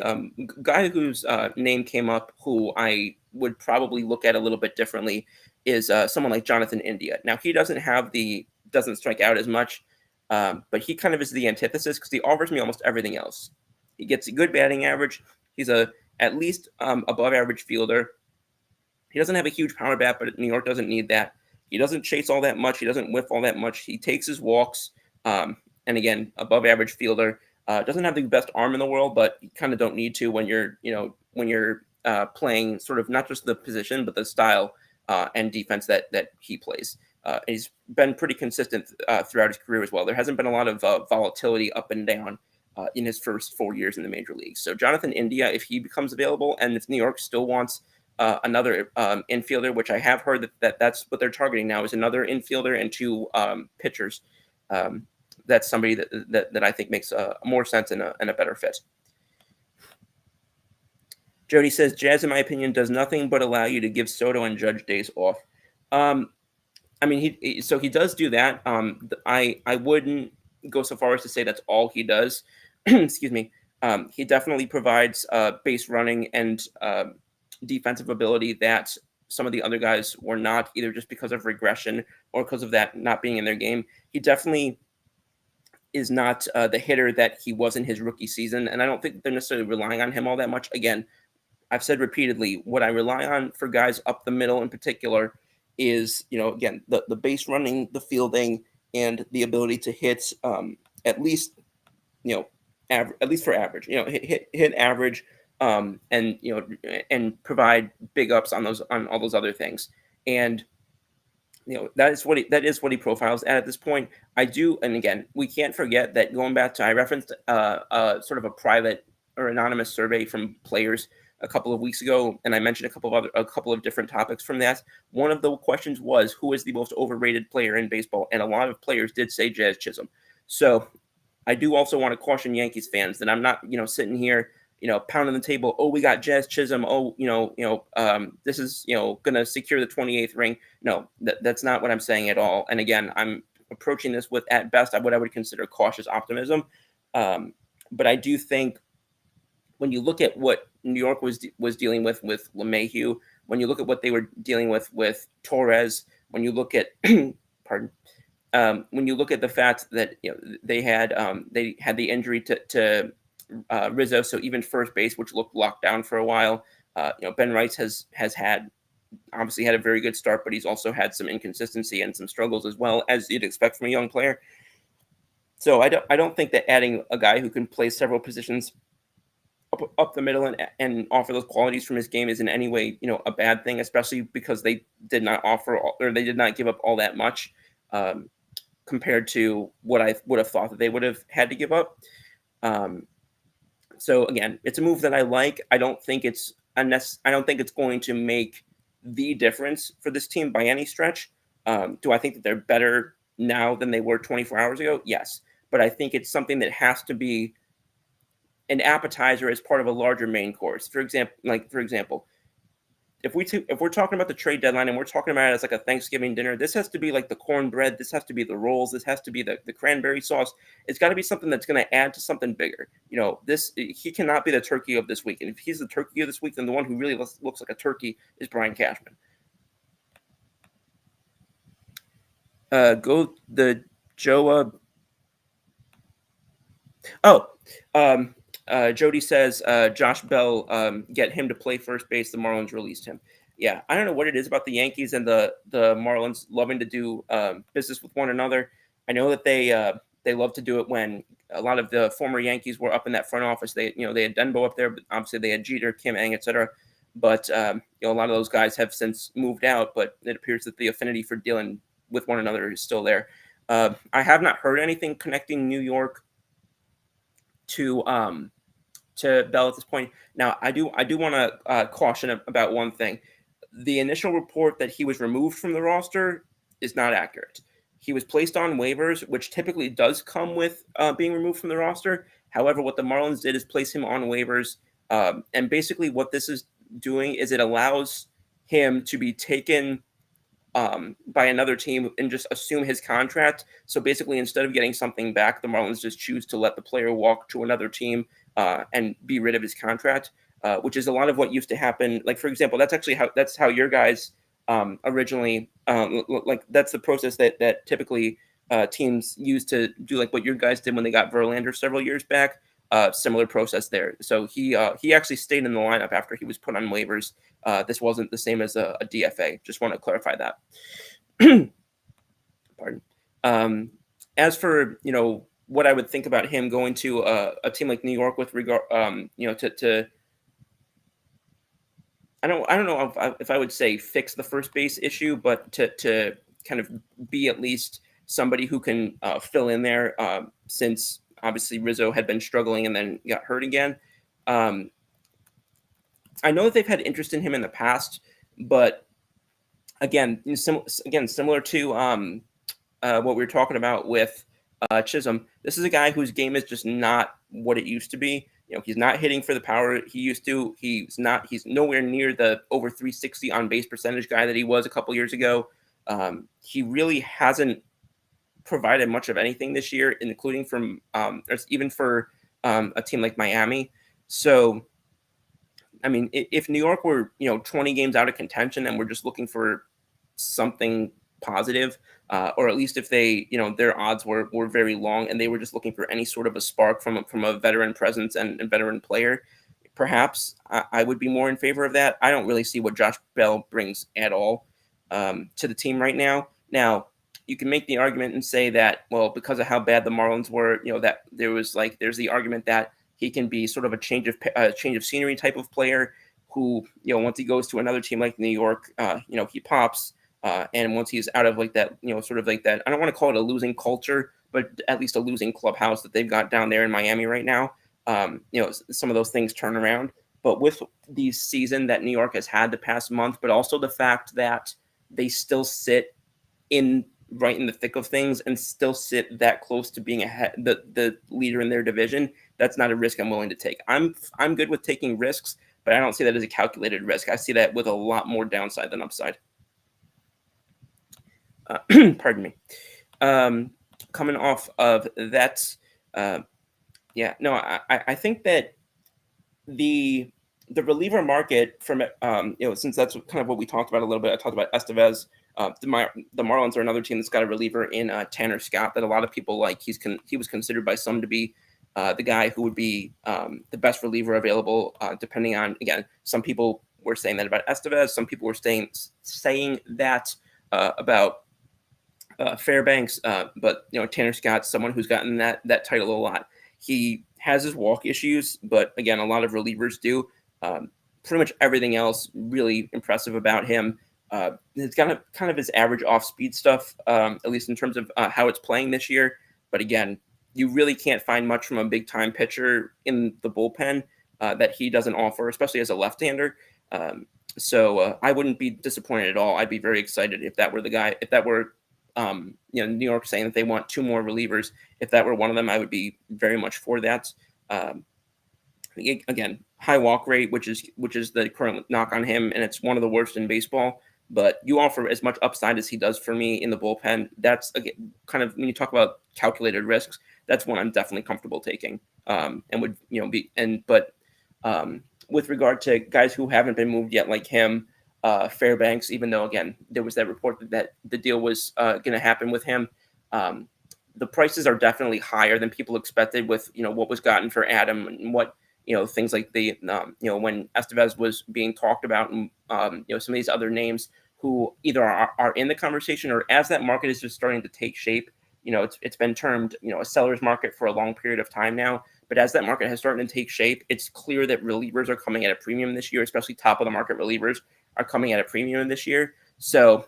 Guy whose name came up, who I would probably look at a little bit differently, is someone like Jonathan India. Now, he doesn't strike out as much, but he kind of is the antithesis because he offers me almost everything else. He gets a good batting average. He's at least above average fielder. He doesn't have a huge power bat, but New York doesn't need that. He doesn't chase all that much. He doesn't whiff all that much. He takes his walks. And again, above average fielder. Doesn't have the best arm in the world, but you kind of don't need to when you're playing sort of not just the position, but the style and defense that he plays. He's been pretty consistent throughout his career as well. There hasn't been a lot of volatility up and down in his first 4 years in the major leagues. So Jonathan India, if he becomes available, and if New York still wants another infielder, which I have heard that's what they're targeting now, is another infielder and two pitchers. That's somebody that I think makes more sense and a better fit. Jody says, Jazz, in my opinion, does nothing but allow you to give Soto and Judge days off. I mean, he does do that. I wouldn't go so far as to say that's all he does. Excuse me. He definitely provides base running and defensive ability that some of the other guys were not, either just because of regression or because of that not being in their game. He definitely is not the hitter that he was in his rookie season, and I don't think they're necessarily relying on him all that much. Again, I've said repeatedly, what I rely on for guys up the middle in particular is, again, the base running, the fielding, and the ability to hit at least, at least for average, hit average, and and provide big ups on all those other things. And that is what he profiles at this point. I do, and again, we can't forget that going back to, I referenced sort of a private or anonymous survey from players a couple of weeks ago, and I mentioned a couple of different topics from that. One of the questions was, who is the most overrated player in baseball? And a lot of players did say Jazz Chisholm. So I do also want to caution Yankees fans that I'm not, sitting here, pounding the table. Oh, we got Jazz Chisholm. Oh, this is, going to secure the 28th ring. No, that's not what I'm saying at all. And again, I'm approaching this with, at best, what I would consider cautious optimism. But I do think when you look at what New York was dealing with LeMahieu, when you look at what they were dealing with Torres, when you look at, pardon, when you look at the fact that they had the injury to Rizzo, so even first base, which looked locked down for a while. Ben Rice has obviously had a very good start, but he's also had some inconsistency and some struggles as well, as you'd expect from a young player. So I don't think that adding a guy who can play several positions up the middle and offer those qualities from his game is in any way a bad thing, especially because they did not give up all that much compared to what I would have thought that they would have had to give up. So again, it's a move that I like. I don't think it's going to make the difference for this team by any stretch. Do I think that they're better now than they were 24 hours ago? Yes, but I think it's something that has to be an appetizer as part of a larger main course. For example, if we're talking about the trade deadline and we're talking about it as like a Thanksgiving dinner, this has to be like the cornbread, this has to be the rolls, this has to be the cranberry sauce. It's got to be something that's going to add to something bigger. He cannot be the turkey of this week. And if he's the turkey of this week, then the one who really looks like a turkey is Brian Cashman. Go the Joa. Jody says Josh Bell, get him to play first base. The Marlins released him. Yeah, I don't know what it is about the Yankees and the Marlins loving to do business with one another. I know that they love to do it when a lot of the former Yankees were up in that front office. They had Denbo up there, but obviously they had Jeter, Kim Ng, etc. But a lot of those guys have since moved out. But it appears that the affinity for dealing with one another is still there. I have not heard anything connecting New York to Bell at this point. Now, I do want to caution about one thing. The initial report that he was removed from the roster is not accurate. He was placed on waivers, which typically does come with being removed from the roster. However, what the Marlins did is place him on waivers. And basically what this is doing is it allows him to be taken by another team and just assume his contract. So basically, instead of getting something back, the Marlins just choose to let the player walk to another team and be rid of his contract, which is a lot of what used to happen. Like, for example, that's how your guys originally, that's the process that typically teams use to do, like what your guys did when they got Verlander several years back. Similar process there. So he actually stayed in the lineup after he was put on waivers. This wasn't the same as a DFA. Just want to clarify that. Pardon. As for what I would think about him going to a team like New York with regard, to I don't know if I would say fix the first base issue, but to kind of be at least somebody who can fill in there since obviously Rizzo had been struggling and then got hurt again. I know that they've had interest in him in the past, but again, similar to what we were talking about with Chisholm, this is a guy whose game is just not what it used to be. He's not hitting for the power he used to. He's nowhere near the over 360 on base percentage guy that he was a couple years ago. He really hasn't provided much of anything this year, including from even for a team like Miami. So, I mean, if New York were 20 games out of contention and we're just looking for something positive, or at least if they their odds were very long and they were just looking for any sort of a spark from a veteran presence and veteran player, perhaps I would be more in favor of that. I don't really see what Josh Bell brings at all to the team right now. Now, you can make the argument and say that, well, because of how bad the Marlins were, that there's the argument that he can be sort of a change of scenery type of player who, once he goes to another team like New York, he pops. And once he's out of like that, sort of like that, I don't want to call it a losing culture, but at least a losing clubhouse that they've got down there in Miami right now. Some of those things turn around. But with the season that New York has had the past month, but also the fact that they still sit right in the thick of things and still sit that close to being the leader in their division, that's not a risk I'm willing to take. I'm good with taking risks, but I don't see that as a calculated risk. I see that with a lot more downside than upside. Pardon me. Coming off of that, I think that the reliever market from since that's kind of what we talked about a little bit. I talked about Estevez. The Marlins are another team that's got a reliever in Tanner Scott that a lot of people like. He was considered by some to be the guy who would be the best reliever available, depending on, again, some people were saying that about Estevez. Some people were saying that about Fairbanks, but Tanner Scott's someone who's gotten that title a lot. He has his walk issues, but again, a lot of relievers do. Pretty much everything else really impressive about him. It's kind of his average off-speed stuff, at least in terms of how it's playing this year. But again, you really can't find much from a big-time pitcher in the bullpen that he doesn't offer, especially as a left-hander. So I wouldn't be disappointed at all. I'd be very excited if that were the guy. If that were New York saying that they want 2 more relievers. If that were one of them, I would be very much for that. Again, high walk rate, which is the current knock on him, and it's one of the worst in baseball. But you offer as much upside as he does for me in the bullpen. That's again, kind of when you talk about calculated risks. That's one I'm definitely comfortable taking. And would with regard to guys who haven't been moved yet, like him. Fairbanks, even though, again, there was that report that the deal was going to happen with him. The prices are definitely higher than people expected with, what was gotten for Adam and what, things like when Estevez was being talked about and, some of these other names who either are in the conversation or as that market is just starting to take shape. It's been termed, a seller's market for a long period of time now. But as that market has started to take shape, it's clear that relievers are coming at a premium this year, especially top of the market relievers are coming at a premium this year. So,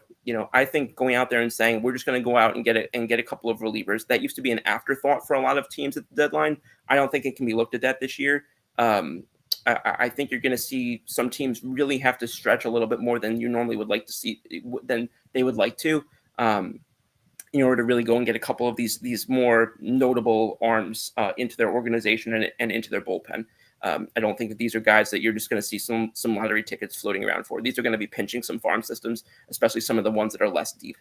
I think going out there and saying we're just going to go out and get a couple of relievers, that used to be an afterthought for a lot of teams at the deadline. I don't think it can be looked at that this year. I think you're going to see some teams really have to stretch a little bit more than you normally would like to see, than they would like to, in order to really go and get a couple of these more notable arms into their organization and into their bullpen. I don't think that these are guys that you're just going to see some lottery tickets floating around for. These are going to be pinching some farm systems, especially some of the ones that are less deep.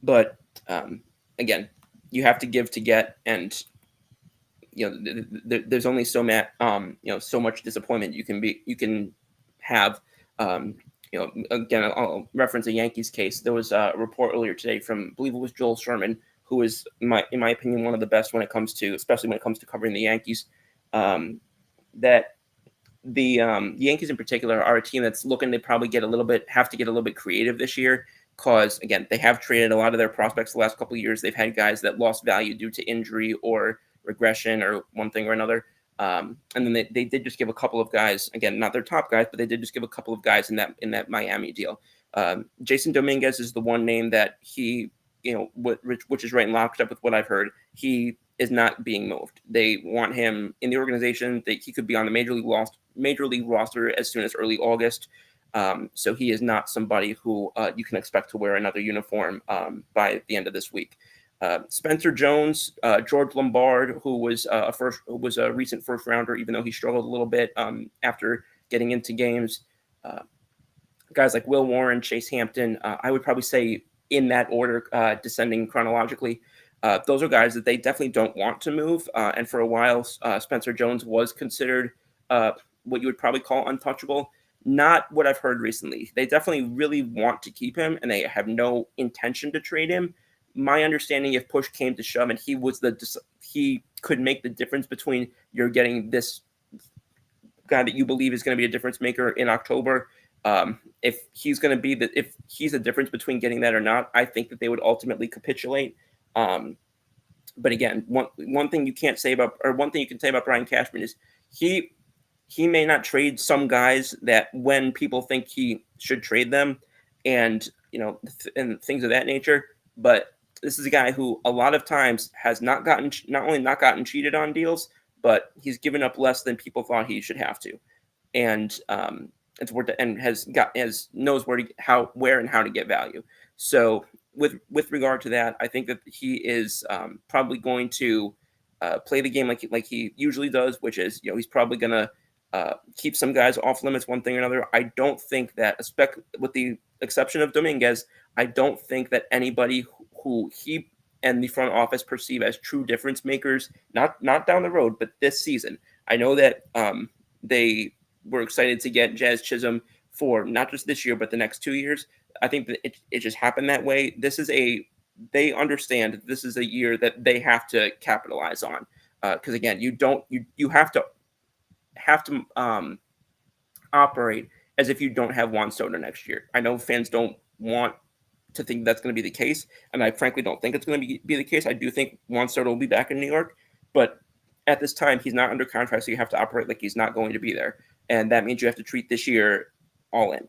But again, you have to give to get, and there's only so much disappointment you can have. Again, I'll reference a Yankees case. There was a report earlier today from, I believe it was Joel Sherman, who is, in my opinion, one of the best especially when it comes to covering the Yankees. That the Yankees in particular are a team that's looking to probably have to get a little bit creative this year, because again, they have traded a lot of their prospects the last couple of years. They've had guys that lost value due to injury or regression or one thing or another. And then they did just give a couple of guys, again, not their top guys, but they did just give a couple of guys in that Miami deal. Jason Dominguez is the one name that he, which is right in lockstep with what I've heard. He is not being moved. They want him in the organization. That he could be on the major league roster as soon as early August. So he is not somebody who you can expect to wear another uniform by the end of this week. Spencer Jones, George Lombard, who was a recent first rounder, even though he struggled a little bit after getting into games. Guys like Will Warren, Chase Hampton, I would probably say in that order, descending chronologically. Those are guys that they definitely don't want to move. And for a while, Spencer Jones was considered what you would probably call untouchable. Not what I've heard recently. They definitely really want to keep him, and they have no intention to trade him. My understanding, if push came to shove, and he could make the difference between you're getting this guy that you believe is going to be a difference maker in October. If he's a difference between getting that or not, I think that they would ultimately capitulate. But again, one thing you can say about Brian Cashman is he may not trade some guys that when people think he should trade them, and and things of that nature. But this is a guy who a lot of times has not only not gotten cheated on deals, but he's given up less than people thought he should have to, and it's worth it, and knows where and how to get value. So with regard to that, I think that he is probably going to play the game like he usually does, which is he's probably going to keep some guys off limits one thing or another. I don't think that, with the exception of Dominguez, I don't think that anybody who he and the front office perceive as true difference makers, not down the road, but this season. I know that they were excited to get Jazz Chisholm for not just this year, but the next 2 years. I think that it just happened that way. They understand this is a year that they have to capitalize on. Because again, you have to operate as if you don't have Juan Soto next year. I know fans don't want to think that's going to be the case, and I frankly don't think it's going to be the case. I do think Juan Soto will be back in New York, but at this time he's not under contract, so you have to operate like he's not going to be there, and that means you have to treat this year all in.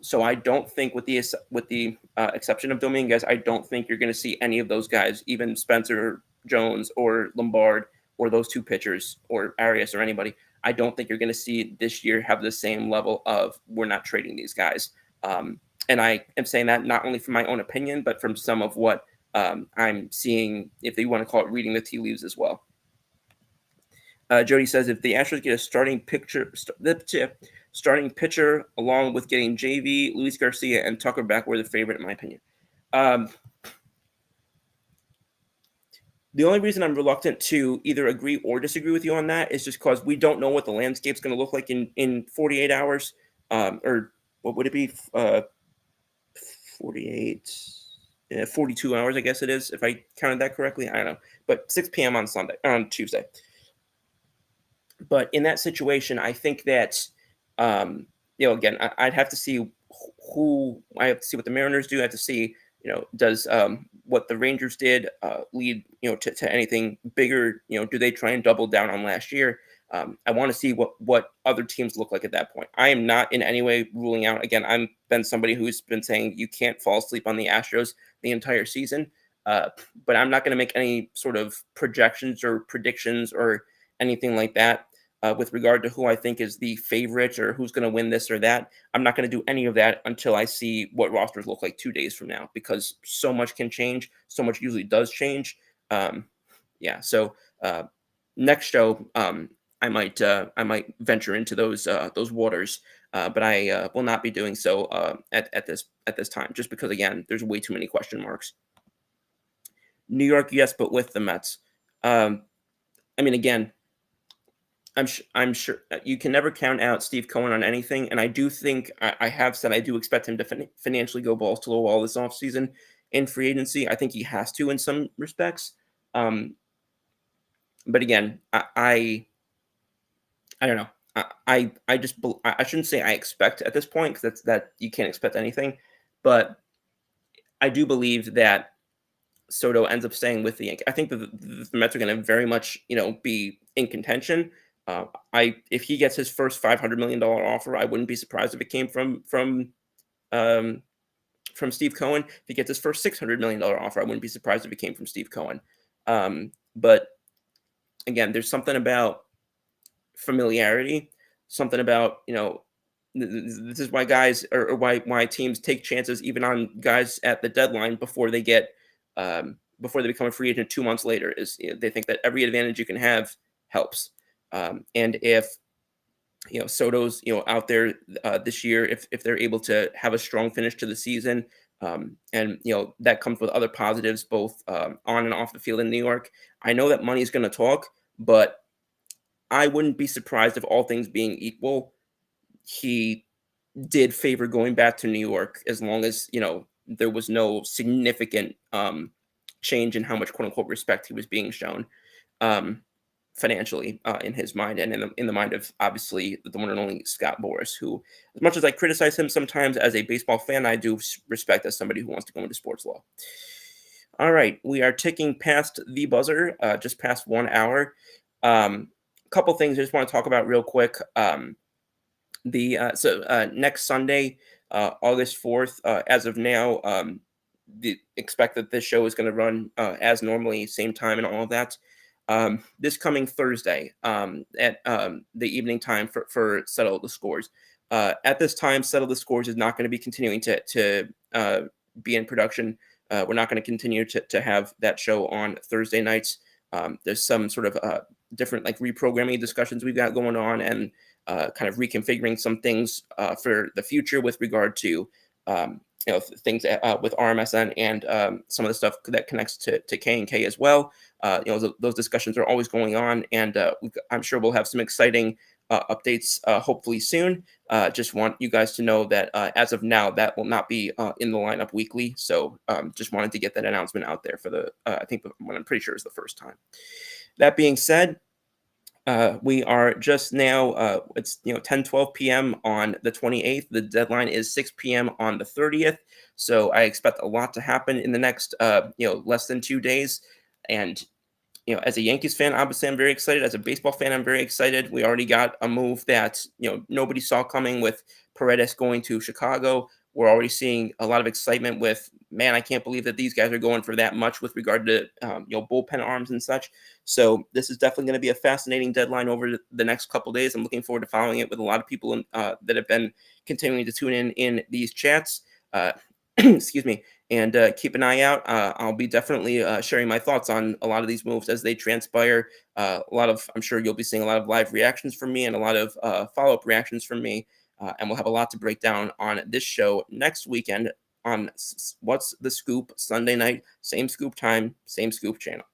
So I don't think, with the exception of Dominguez, I don't think you're going to see any of those guys, even Spencer Jones or Lombard or those two pitchers or Arias or anybody. I don't think you're going to see this year have the same level of we're not trading these guys. And I am saying that not only from my own opinion, but from some of what I'm seeing, if you want to call it reading the tea leaves as well. Jody says, if the Astros get a starting pitcher along with getting JV, Luis Garcia, and Tucker back, we're the favorite, in my opinion. The only reason I'm reluctant to either agree or disagree with you on that is just because we don't know what the landscape's going to look like in 48 hours. Or what would it be? 42 hours, I guess it is, if I counted that correctly. I don't know. But 6 p.m. on Tuesday. But in that situation, I think that, again, I'd have to see I have to see what the Mariners do. I have to see, does what the Rangers did lead, to anything bigger? Do they try and double down on last year? I want to see what other teams look like at that point. I am not in any way ruling out. Again, I've been somebody who's been saying you can't fall asleep on the Astros the entire season. But I'm not going to make any sort of projections or predictions or anything like that with regard to who I think is the favorite or who's going to win this or that. I'm not going to do any of that until I see what rosters look like 2 days from now, because so much can change. So much usually does change. So next show, I might venture into those waters, but I will not be doing so at this time, just because, again, there's way too many question marks. New York, yes, but with the Mets. Again, I'm sure you can never count out Steve Cohen on anything, and I do think I have said I do expect him to financially go balls to the wall this offseason in free agency. I think he has to in some respects, but again, I don't know. I shouldn't say I expect at this point, because that you can't expect anything, but I do believe that Soto ends up staying with the Yankees. I think the Mets are going to very much, be in contention. If he gets his first $500 million offer, I wouldn't be surprised if it came from Steve Cohen. If he gets his first $600 million offer, I wouldn't be surprised if it came from Steve Cohen. But again, there's something about familiarity, something about, this is why guys, or why teams take chances even on guys at the deadline before they become a free agent 2 months later. Is, they think that every advantage you can have helps. And if, Soto's, out there this year, if they're able to have a strong finish to the season, and that comes with other positives both on and off the field in New York. I know that money is going to talk, but I wouldn't be surprised if, all things being equal, he did favor going back to New York, as long as, there was no significant change in how much quote unquote respect he was being shown. Um, Financially, in his mind, and in the mind of, obviously, the one and only Scott Boras, who, as much as I criticize him sometimes as a baseball fan, I do respect as somebody who wants to go into sports law. All right, we are ticking past the buzzer, just past 1 hour. Couple things I just want to talk about real quick. Next Sunday, August 4th, as of now, expect that this show is going to run as normally, same time and all of that. This coming Thursday, at the evening time for Settle the Scores. At this time, Settle the Scores is not going to be continuing to be in production. We're not going to continue to have that show on Thursday nights. There's some sort of different, like, reprogramming discussions we've got going on, and kind of reconfiguring some things for the future with regard to things with RMSN, and some of the stuff that connects to K&K as well. Those discussions are always going on, and I'm sure we'll have some exciting updates hopefully soon. Just want you guys to know that as of now, that will not be in the lineup weekly. So just wanted to get that announcement out there for the, I think what I'm pretty sure is the first time. That being said, we are just now, it's 10:12 p.m. on the 28th. The deadline is 6 p.m. on the 30th. So I expect a lot to happen in the next less than 2 days. And as a Yankees fan, obviously I'm very excited. As a baseball fan, I'm very excited. We already got a move that nobody saw coming with Paredes going to Chicago. We're already seeing a lot of excitement with, man, I can't believe that these guys are going for that much with regard to bullpen arms and such. So this is definitely going to be a fascinating deadline over the next couple of days. I'm looking forward to following it with a lot of people that have been continuing to tune in these chats. Excuse me. And keep an eye out. I'll be definitely sharing my thoughts on a lot of these moves as they transpire. I'm sure you'll be seeing a lot of live reactions from me, and a lot of follow-up reactions from me. And we'll have a lot to break down on this show next weekend on What's the Scoop, Sunday night, same Scoop time, same Scoop channel.